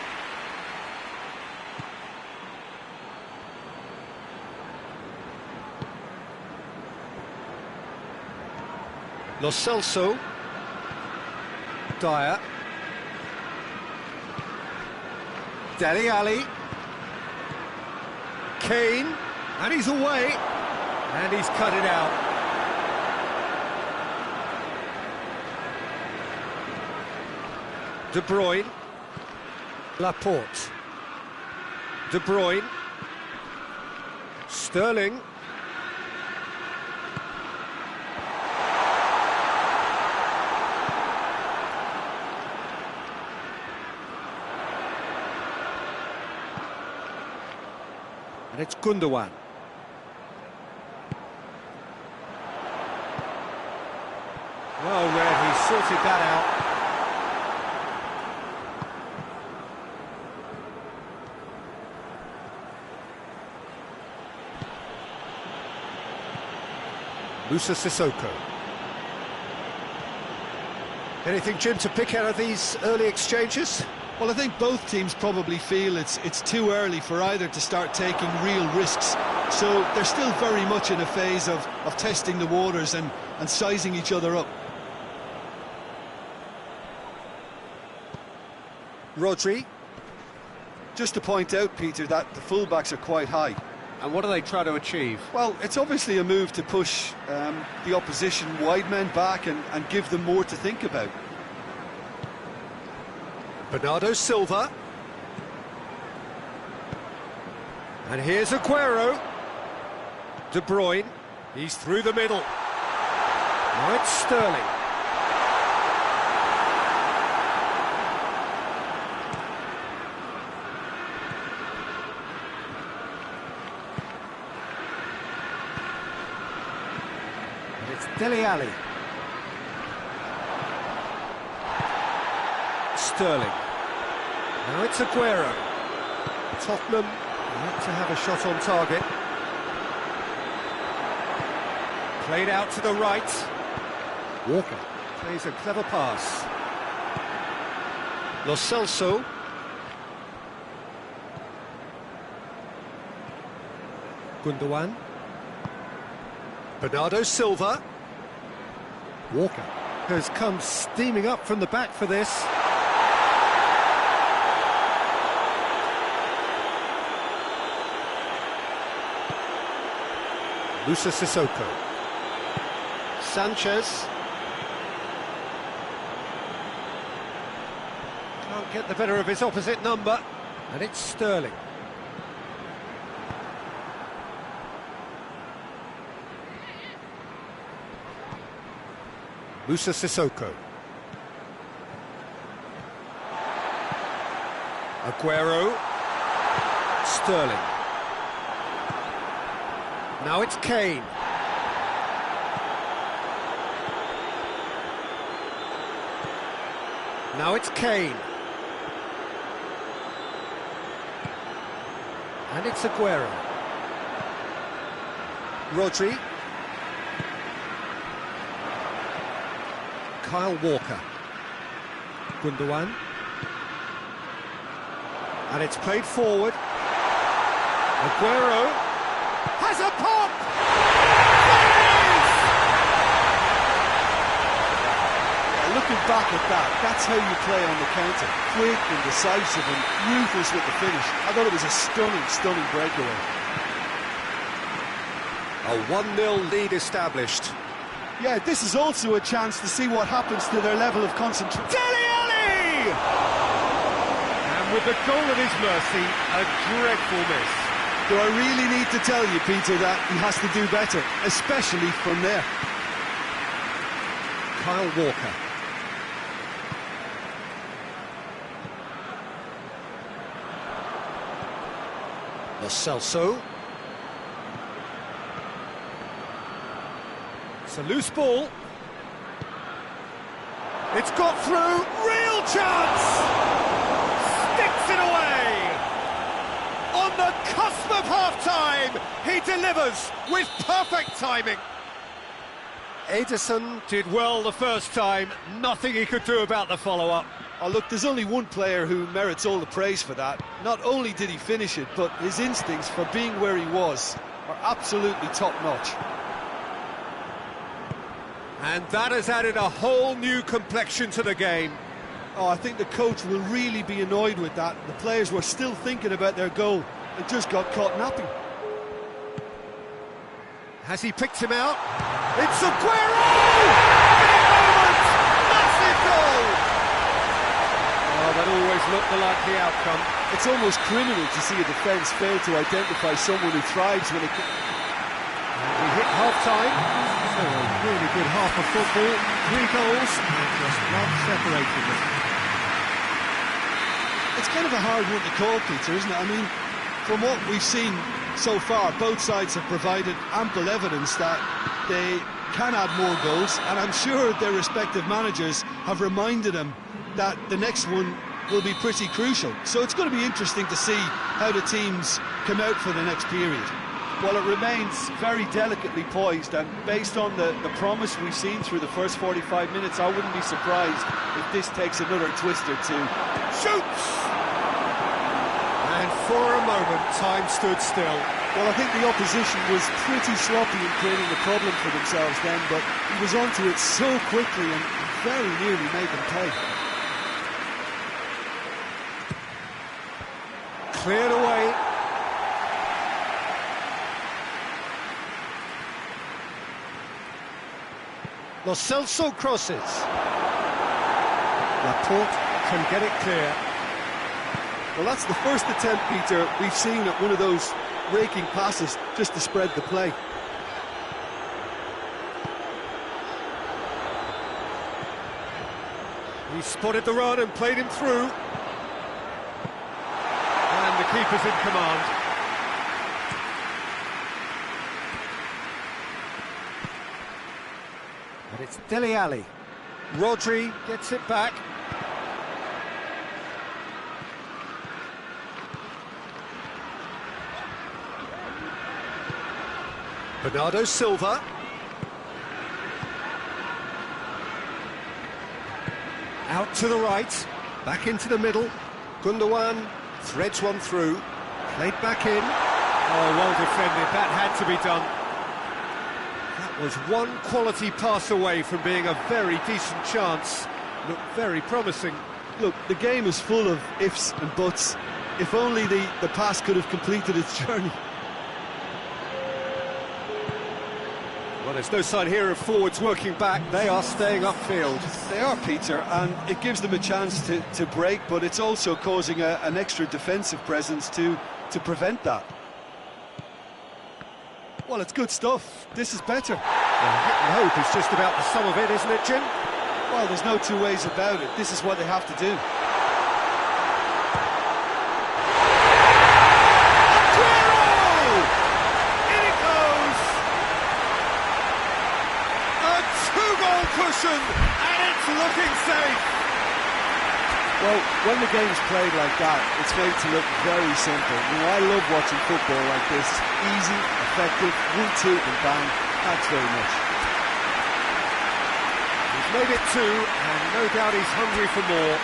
Lo Celso, Dyer, Dele Alli, Kane, and he's away, and he's cut it out. De Bruyne, Laporte, De Bruyne, Sterling. And it's Gundogan. Well read, he sorted that out. Moussa Sissoko. Anything, Jim, to pick out of these early exchanges? Well, I think both teams probably feel it's too early for either to start taking real risks. So they're still very much in a phase of testing the waters and sizing each other up. Rodri. Just to point out, Peter, that the fullbacks are quite high. And what do they try to achieve? Well, it's obviously a move to push the opposition wide men back and give them more to think about. Bernardo Silva. And here's Aguero. De Bruyne. He's through the middle. Now it's Sterling. And it's Dele Alli. Sterling. Now it's Aguero. Tottenham yet to have a shot on target. Played out to the right. Walker plays a clever pass. Lo Celso. Gundogan. Bernardo Silva. Walker has come steaming up from the back for this. Moussa Sissoko. Sanchez. Can't get the better of his opposite number. And it's Sterling. Moussa Sissoko. Aguero. Sterling. Now it's Kane. Now it's Kane. And it's Aguero. Rodri. Kyle Walker. Gundogan. And it's played forward. Aguero has a pop! Yeah, looking back at that, that's how you play on the counter. Quick and decisive and ruthless with the finish. I thought it was a stunning breakaway. A 1-0 lead established. Yeah, this is also a chance to see what happens to their level of concentration. Dele Alli! And with the goal at his mercy, a dreadful miss. Do I really need to tell you, Peter, that he has to do better, especially from there? Kyle Walker. Lo Celso. It's a loose ball. It's got through, real chance! Sticks it away! On the cusp of half-time, he delivers with perfect timing. Ederson did well the first time, nothing he could do about the follow-up. Oh, look, there's only one player who merits all the praise for that. Not only did he finish it, but his instincts for being where he was are absolutely top-notch. And that has added a whole new complexion to the game. Oh, I think the coach will really be annoyed with that. The players were still thinking about their goal and just got caught napping. Has he picked him out? It's Aguero! Big moment! Massive goal! Oh, that always looked the likely outcome. It's almost criminal to see a defence fail to identify someone who thrives when it... We hit half-time. So a really good half of football. 3 goals and just one separated them. It's kind of a hard one to call, Peter, isn't it? I mean, from what we've seen so far, both sides have provided ample evidence that they can add more goals, and I'm sure their respective managers have reminded them that the next one will be pretty crucial. So it's going to be interesting to see how the teams come out for the next period. Well, it remains very delicately poised, and based on the promise we've seen through the first 45 minutes, I wouldn't be surprised if this takes another twist or two. Shoots! And for a moment, time stood still. Well, I think the opposition was pretty sloppy in creating a problem for themselves then, but he was onto it so quickly and very nearly made them pay. Cleared away. Lo Celso crosses. Laporte can get it clear. Well, that's the first attempt, Peter, we've seen at one of those raking passes just to spread the play. He spotted the run and played him through. And the keeper's in command. But it's Dele Alli. Rodri gets it back. Bernardo Silva. Out to the right, back into the middle. Gundogan threads one through, played back in. Oh, well defended, that had to be done. That was one quality pass away from being a very decent chance. Looked very promising. Look, the game is full of ifs and buts. If only the pass could have completed its journey. Well, there's no sign here of forwards working back. They are staying upfield. They are, Peter, and it gives them a chance to break, but it's also causing an extra defensive presence to prevent that. Well, it's good stuff. This is better. Well, hit and hope is just about the sum of it, isn't it, Jim? Well, there's no two ways about it. This is what they have to do. Cushion, and it's looking safe. Well, when the game's played like that, it's made to look very simple. You know, I love watching football like this. Easy, effective, 1-2 and bang. Thanks very much. He's made it 2, and no doubt he's hungry for more.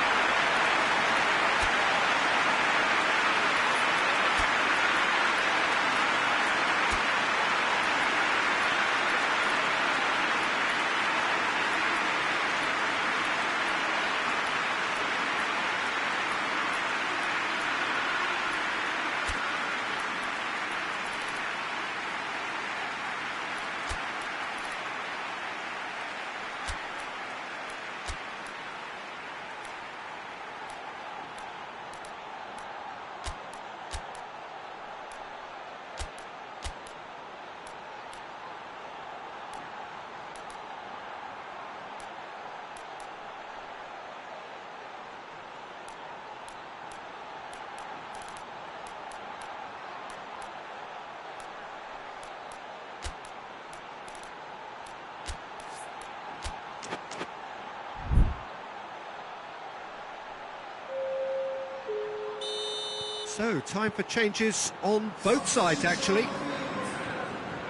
So, time for changes on both sides, actually.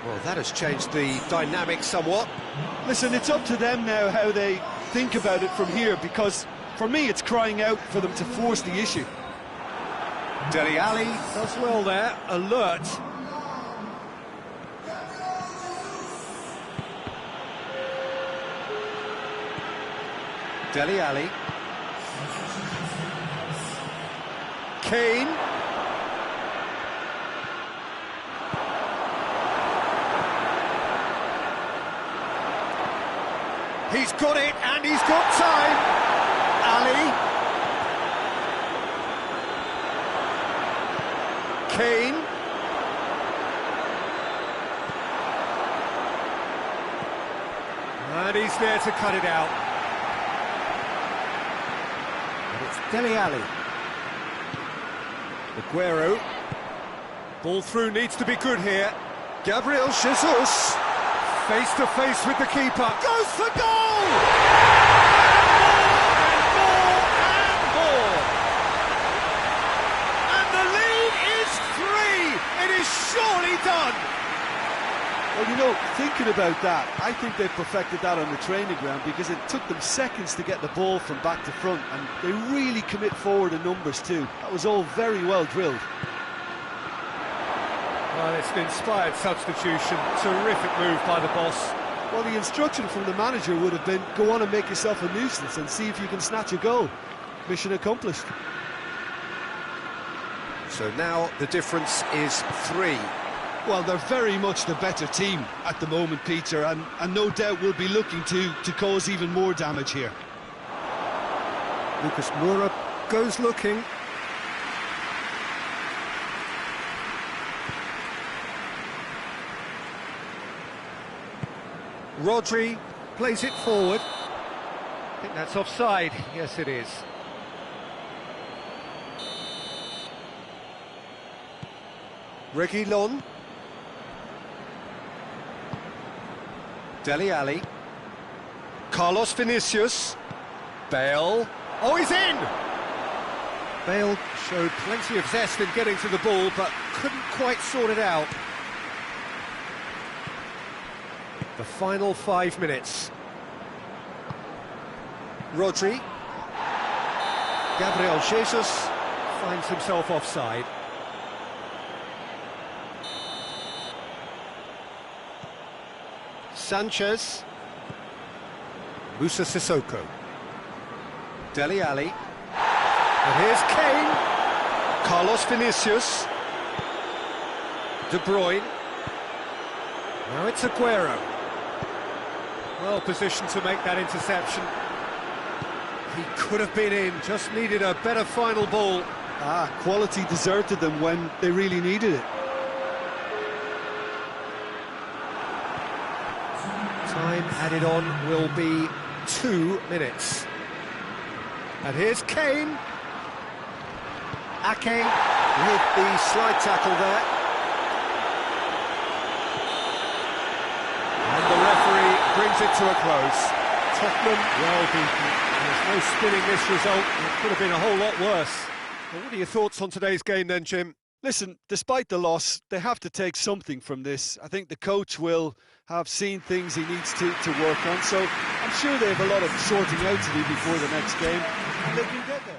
Well, that has changed the dynamic somewhat. Listen, it's up to them now how they think about it from here, because for me it's crying out for them to force the issue. Dele Alli does well there, alert. Dele Alli. Kane. He's got it, and he's got time. Ali. Kane. And he's there to cut it out. And it's Dele Alli. Aguero. Ball through needs to be good here. Gabriel Jesus. Face to face with the keeper. Goes for goal! And more! And the lead is 3! It is surely done! Well, you know, thinking about that, I think they perfected that on the training ground, because it took them seconds to get the ball from back to front, and they really commit forward in numbers too. That was all very well drilled. Well, it's an inspired substitution. Terrific move by the boss. Well, the instruction from the manager would have been, go on and make yourself a nuisance and see if you can snatch a goal. Mission accomplished. So now the difference is 3. Well, they're very much the better team at the moment, Peter, and no doubt will be looking to cause even more damage here. Lucas Moura goes looking. Rodri plays it forward. I think that's offside. Yes, it is. Reguilon. Dele Alli. Carlos Vinicius. Bale. Oh, he's in! Bale showed plenty of zest in getting to the ball, but couldn't quite sort it out. The final 5 minutes. Rodri. Gabriel Jesus finds himself offside. Sanchez. Moussa Sissoko. Dele Alli. And here's Kane. Carlos Vinicius. De Bruyne. Now it's Aguero. Well positioned to make that interception. He could have been in, just needed a better final ball. Quality deserted them when they really needed it. Time added on will be 2 minutes. And here's Kane. Ake with the slide tackle there. And the referee brings it to a close. Tottenham well beaten. There's no spinning this result. It could have been a whole lot worse. Well, what are your thoughts on today's game then, Jim? Listen, despite the loss, they have to take something from this. I think the coach will have seen things he needs to work on, so I'm sure they have a lot of sorting out to do before the next game, and they can get there.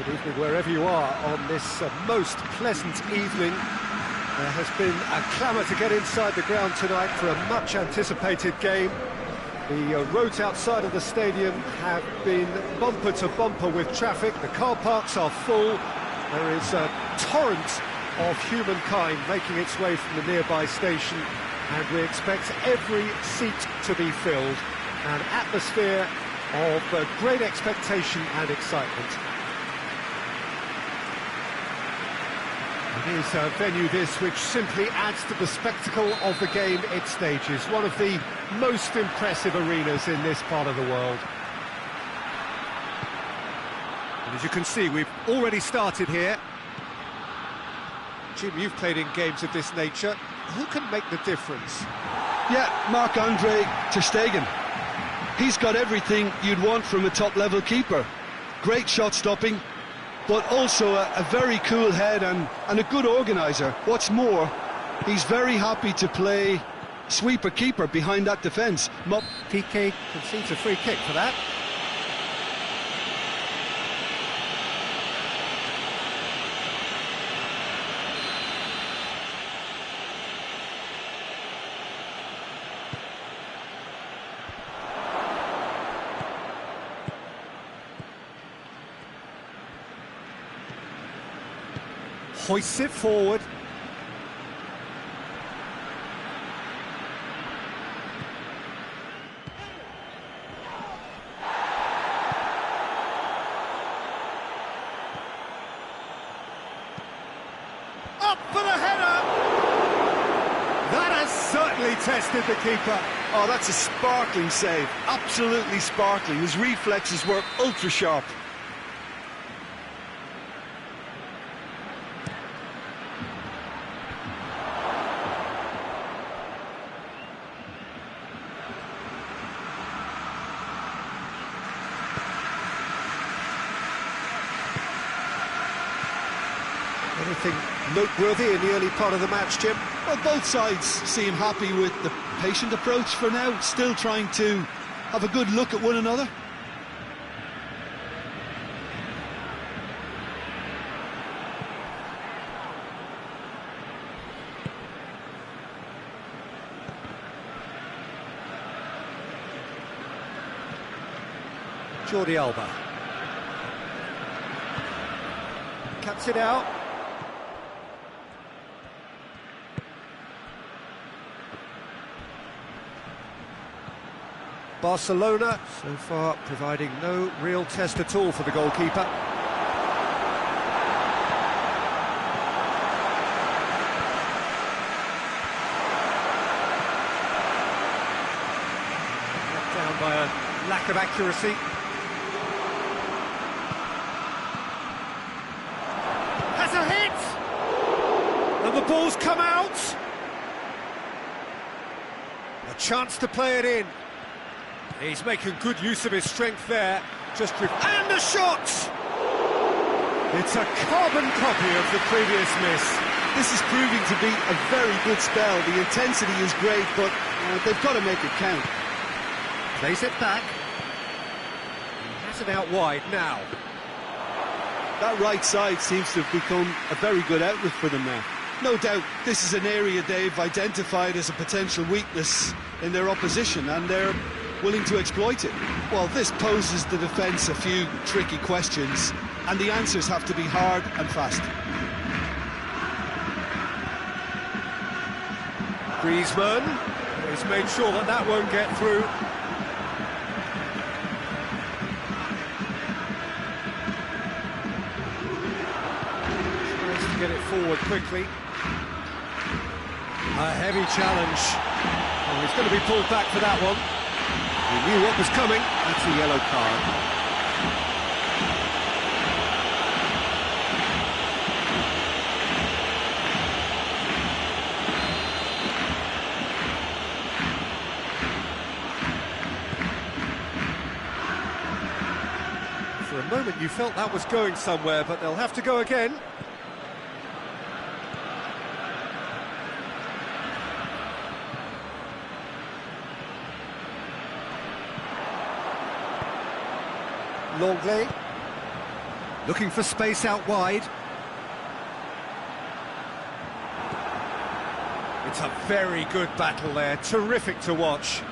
Good evening wherever you are on this most pleasant evening. There has been a clamour to get inside the ground tonight for a much-anticipated game. The roads outside of the stadium have been bumper to bumper with traffic. The car parks are full. There is a torrent of humankind making its way from the nearby station, and we expect every seat to be filled. An atmosphere of great expectation and excitement. It is a venue this which simply adds to the spectacle of the game it stages. One of the most impressive arenas in this part of the world. And as you can see, we've already started here. Jim, you've played in games of this nature. Who can make the difference? Yeah, Marc-Andre ter Stegen. He's got everything you'd want from a top-level keeper. Great shot stopping, but also a very cool head and a good organiser. What's more, he's very happy to play sweeper-keeper behind that defence. Piqué concedes a free kick for that. Hoists it forward. Up for the header! That has certainly tested the keeper. Oh, that's a sparkling save. Absolutely sparkling. His reflexes were ultra sharp. Anything noteworthy in the early part of the match, Jim? Well, both sides seem happy with the patient approach for now, still trying to have a good look at one another. Jordi Alba. Cuts it out. Barcelona, so far, providing no real test at all for the goalkeeper. Let down by a lack of accuracy. Has a hit! And the ball's come out! A chance to play it in. He's making good use of his strength there. And a shot! It's a carbon copy of the previous miss. This is proving to be a very good spell. The intensity is great, but they've got to make it count. Plays it back. He has it out wide now. That right side seems to have become a very good outlet for them now. No doubt this is an area they've identified as a potential weakness in their opposition, and they're willing to exploit it. Well, this poses the defence a few tricky questions, and the answers have to be hard and fast. Griezmann has made sure that that won't get through. Tries to get it forward quickly. A heavy challenge. Oh, he's going to be pulled back for that one. He knew what was coming. That's a yellow card. For a moment you felt that was going somewhere, but they'll have to go again. Longley. Looking for space out wide. It's a very good battle there, terrific to watch.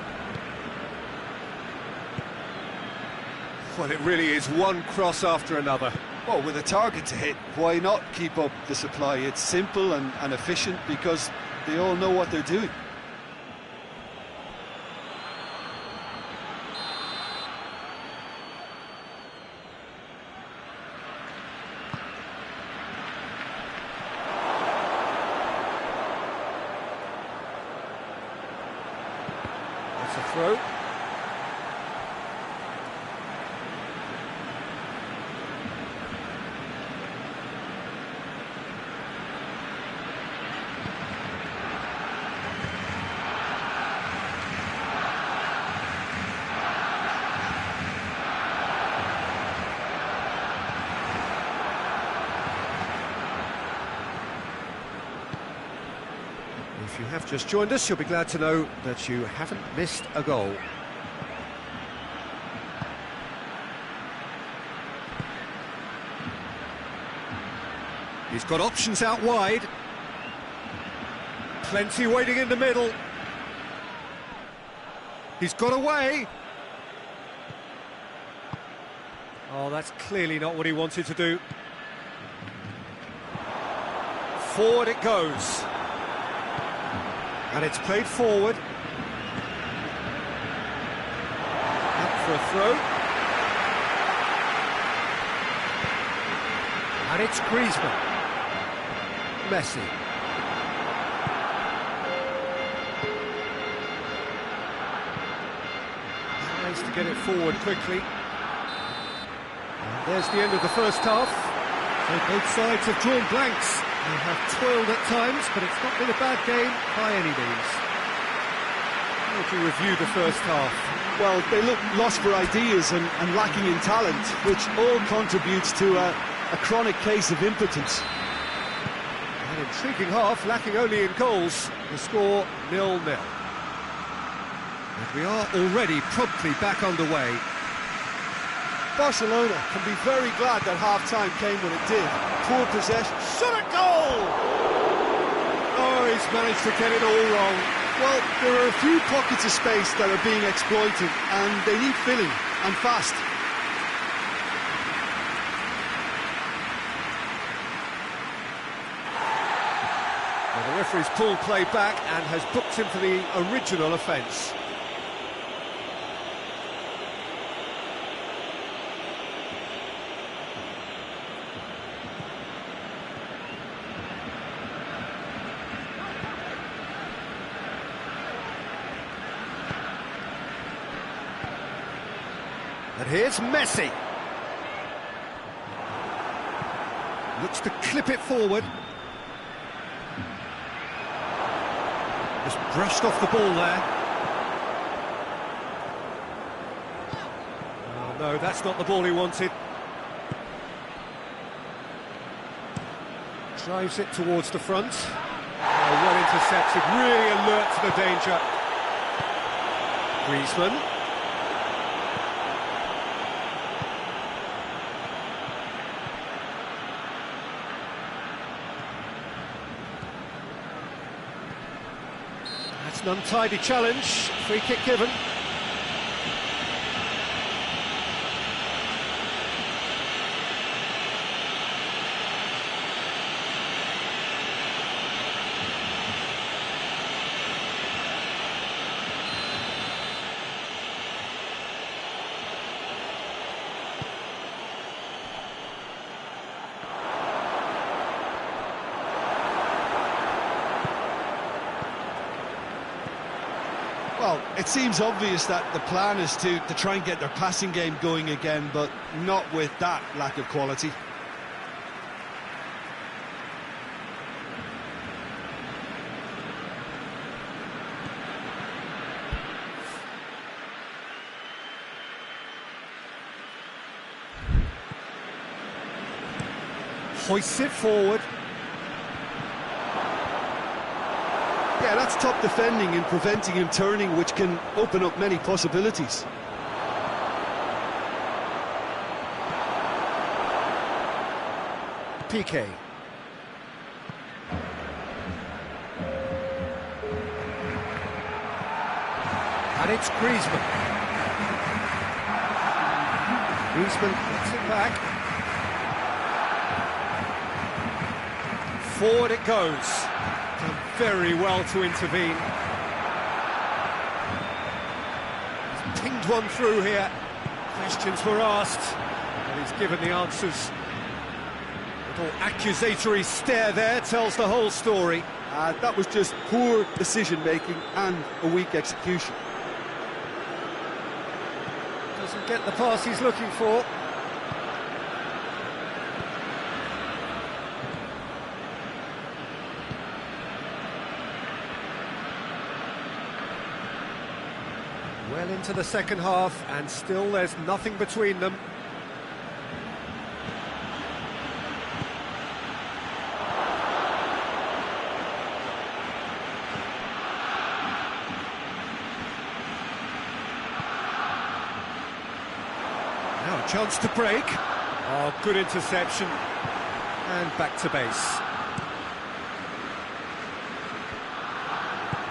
Well, it really is one cross after another. Well, with a target to hit, why not keep up the supply? It's simple and efficient because they all know what they're doing. That's a throw. If you have just joined us, you'll be glad to know that you haven't missed a goal. He's got options out wide. Plenty waiting in the middle. He's got away. Oh, that's clearly not what he wanted to do. Forward it goes. And it's played forward. Up for a throw. And it's Griezmann. Messi. Tries to get it forward quickly. And there's the end of the first half. So both sides have drawn blanks. They have toiled at times, but it's not been a bad game by any means. How would you review the first half? Well, they look lost for ideas and lacking in talent, which all contributes to a chronic case of impotence. An intriguing half, lacking only in goals. The score 0-0. And we are already promptly back underway. Barcelona can be very glad that half-time came when it did. Poor possession, shot a goal! Oh, he's managed to get it all wrong. Well, there are a few pockets of space that are being exploited, and they need filling, and fast. Well, the referee's pulled play back and has booked him for the original offence. And here's Messi. Looks to clip it forward. Just brushed off the ball there. Oh no, that's not the ball he wanted. Drives it towards the front. Oh, well intercepted, really alert to the danger. Griezmann. That's an untidy challenge, free kick given. Well, it seems obvious that the plan is to try and get their passing game going again, but not with that lack of quality. Hoists it forward. Yeah, that's top defending and preventing him turning, which can open up many possibilities. Piqué. And it's Griezmann. Griezmann gets it back. Forward it goes. Done very well to intervene. He's pinged one through here. Questions were asked, and he's given the answers. Little accusatory stare there tells the whole story. That was just poor decision-making and a weak execution. Doesn't get the pass he's looking for. Well into the second half, and still there's nothing between them. Now a chance to break. Oh, good interception. And back to base.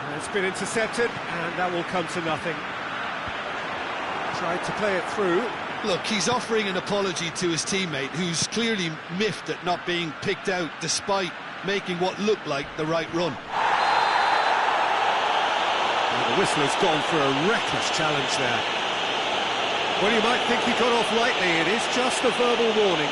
And it's been intercepted, and that will come to nothing. Tried to play it through. Look, he's offering an apology to his teammate, who's clearly miffed at not being picked out despite making what looked like the right run. Well, the whistle has gone for a reckless challenge there. Well, you might think he got off lightly. It is just a verbal warning.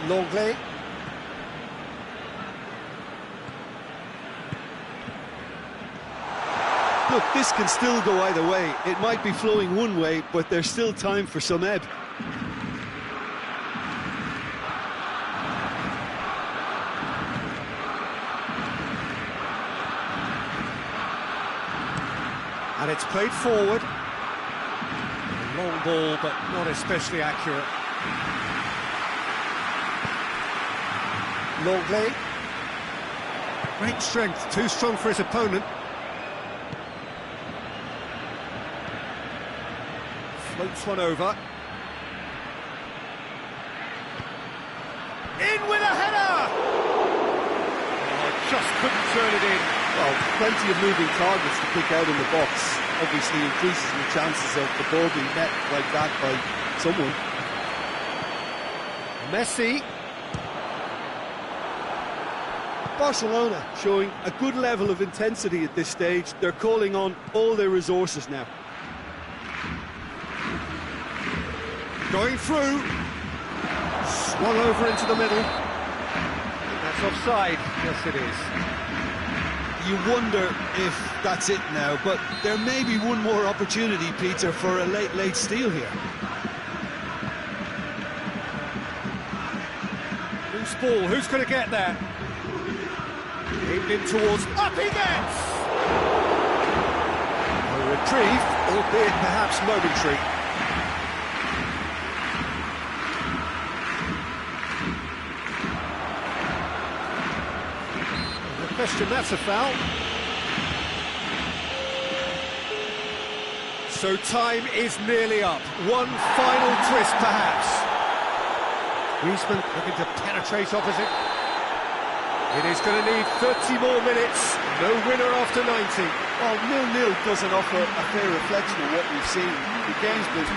Longley. Look, this can still go either way. It might be flowing one way, but there's still time for some ebb. And it's played forward. A long ball, but not especially accurate. Longley. Great strength, too strong for his opponent. Floats one over. In with a header! Oh, just couldn't turn it in. Well, plenty of moving targets to pick out in the box. Obviously increases the chances of the ball being met like that by someone. Messi. Barcelona showing a good level of intensity at this stage. They're calling on all their resources now. Going through. Swung over into the middle. That's offside. Yes, it is. You wonder if that's it now, but there may be one more opportunity, Peter, for a late steal here. Loose ball, who's going to get there? Aimed in towards... Up he gets! A reprieve, albeit perhaps momentary. Question, that's a foul. So time is nearly up. One final twist, perhaps. Griezmann looking to penetrate opposite. It is going to need 30 more minutes. No winner after 90. Well, 0-0 doesn't offer a fair reflection of what we've seen. The game's been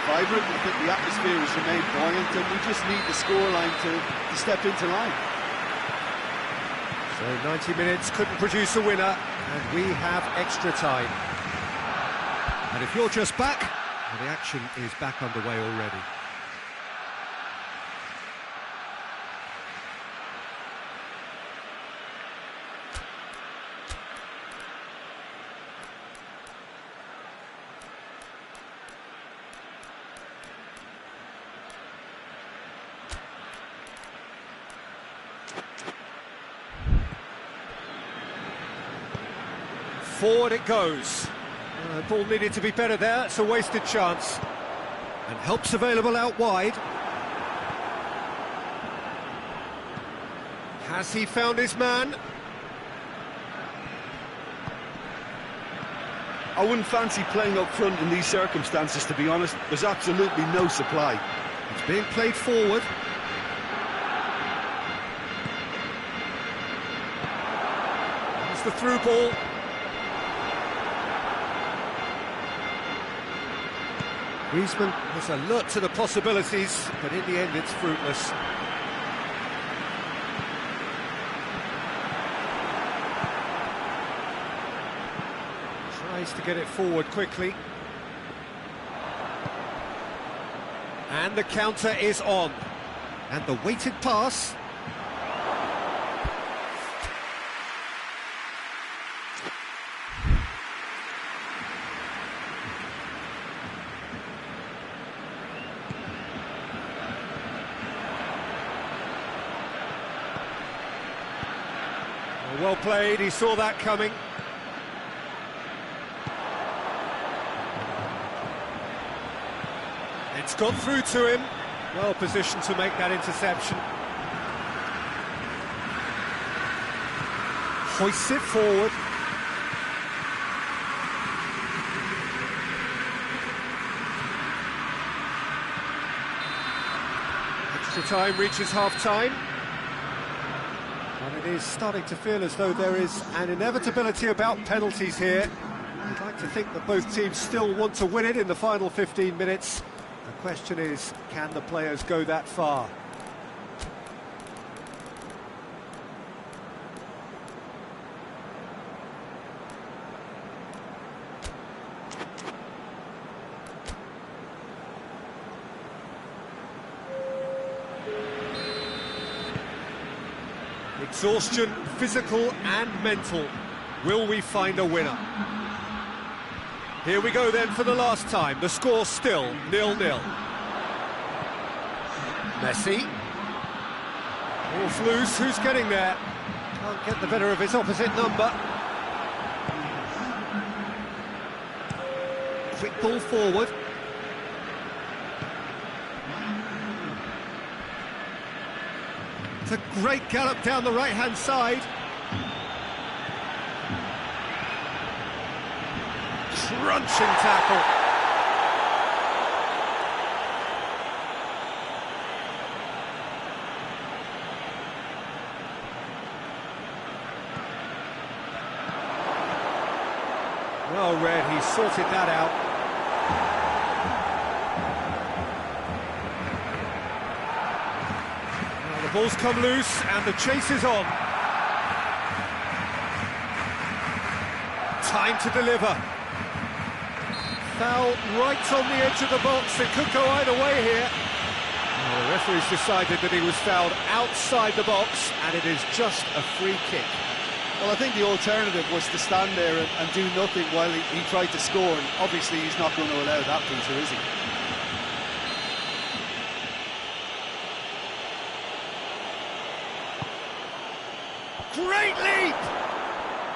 vibrant. I think the atmosphere has remained buoyant, and we just need the scoreline to step into line. So 90 minutes couldn't produce a winner, and we have extra time. And if you're just back, well, the action is back underway already. Forward it goes. Ball needed to be better there, it's a wasted chance. And help's available out wide. Has he found his man? I wouldn't fancy playing up front in these circumstances, to be honest. There's absolutely no supply. It's being played forward. It's the through ball. Griezmann is alert to the possibilities, but in the end it's fruitless. Tries to get it forward quickly. And the counter is on. And the weighted pass. Well played, he saw that coming. It's got through to him. Well positioned to make that interception. Hoists it forward. Extra time reaches half-time. And it is starting to feel as though there is an inevitability about penalties here. I'd like to think that both teams still want to win it in the final 15 minutes. The question is, can the players go that far? Exhaustion, physical and mental. Will we find a winner? Here we go then for the last time. The score still 0-0. Messi. Ball's loose. Who's getting there? Can't get the better of his opposite number. Quick ball forward. It's a great gallop down the right-hand side. Crunching tackle. Well read, he sorted that out. Now the ball's come loose and the chase is on. Time to deliver. Foul right on the edge of the box. It could go either way here. Well, the referee's decided that he was fouled outside the box, and it is just a free kick. Well, I think the alternative was to stand there and do nothing while he tried to score, and obviously he's not going to allow that, Peter, is he? Great leap!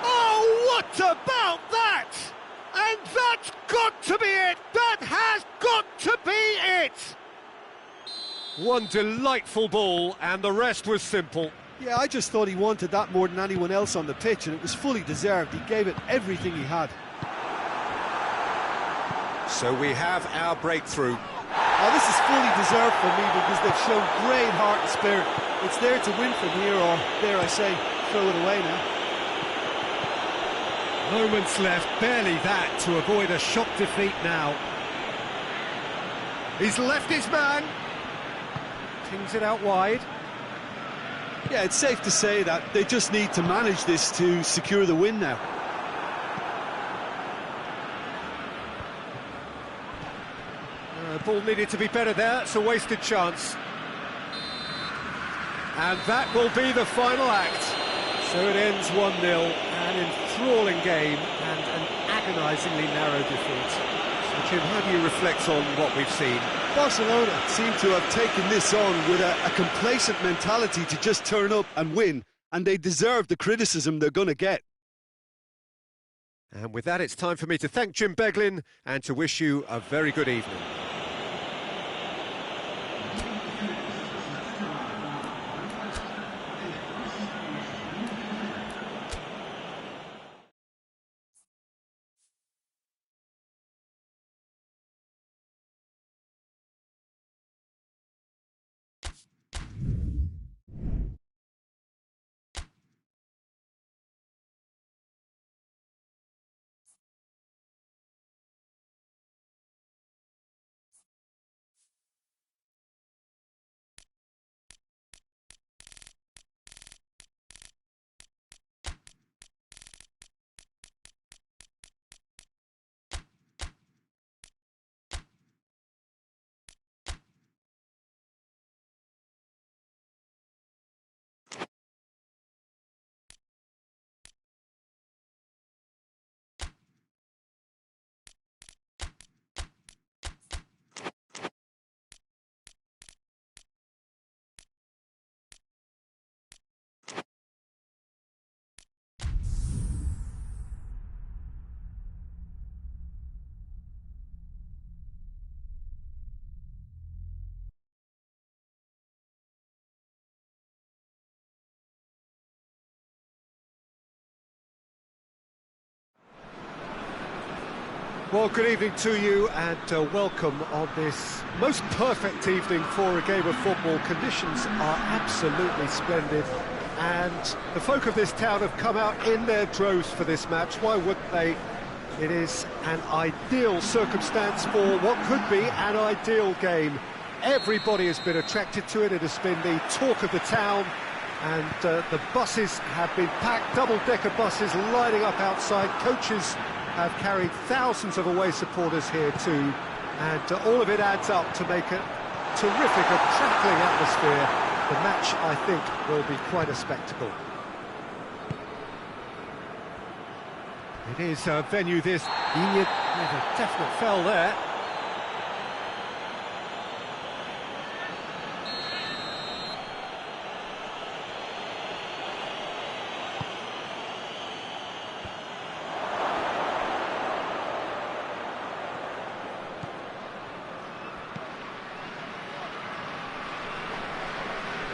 Oh, what about that? And that's got to be it! That has got to be it! One delightful ball, and the rest was simple. Yeah, I just thought he wanted that more than anyone else on the pitch, and it was fully deserved. He gave it everything he had. So we have our breakthrough. Oh, this is fully deserved for me because they've shown great heart and spirit. It's there to win from here, or, dare I say, throw it away now. Moments left, barely that, to avoid a shock defeat now. He's left his man. Tings it out wide. Yeah, it's safe to say that they just need to manage this to secure the win now. The ball needed to be better there, it's a wasted chance. And that will be the final act. So it ends 1-0, an enthralling game and an agonisingly narrow defeat. So Jim, how do you reflect on what we've seen? Barcelona seem to have taken this on with a complacent mentality to just turn up and win, and they deserve the criticism they're going to get. And with that, it's time for me to thank Jim Beglin and to wish you a very good evening. Well, good evening to you and welcome on this most perfect evening for a game of football. Conditions are absolutely splendid and the folk of this town have come out in their droves for this match. Why wouldn't they? It is an ideal circumstance for what could be an ideal game. Everybody has been attracted to it. It has been the talk of the town, and the buses have been packed, double-decker buses lining up outside. Coaches have carried thousands of away supporters here too, and all of it adds up to make a terrific, crackling atmosphere. The match, I think, will be quite a spectacle. It is a venue, this. With a definite foul there.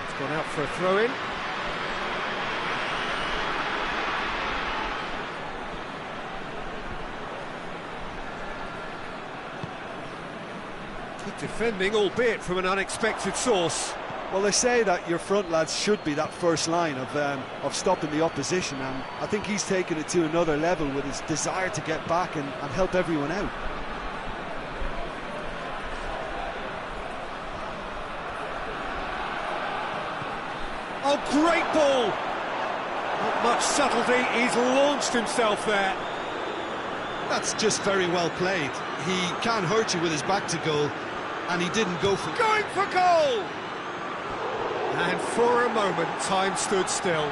It's gone out for a throw-in. Good defending, albeit from an unexpected source. Well, they say that your front lads should be that first line of stopping the opposition, and I think he's taken it to another level with his desire to get back and help everyone out. Oh, great ball! Not much subtlety, he's launched himself there. That's just very well played. He can't hurt you with his back to goal, and he didn't go for... Going for goal! And for a moment, time stood still.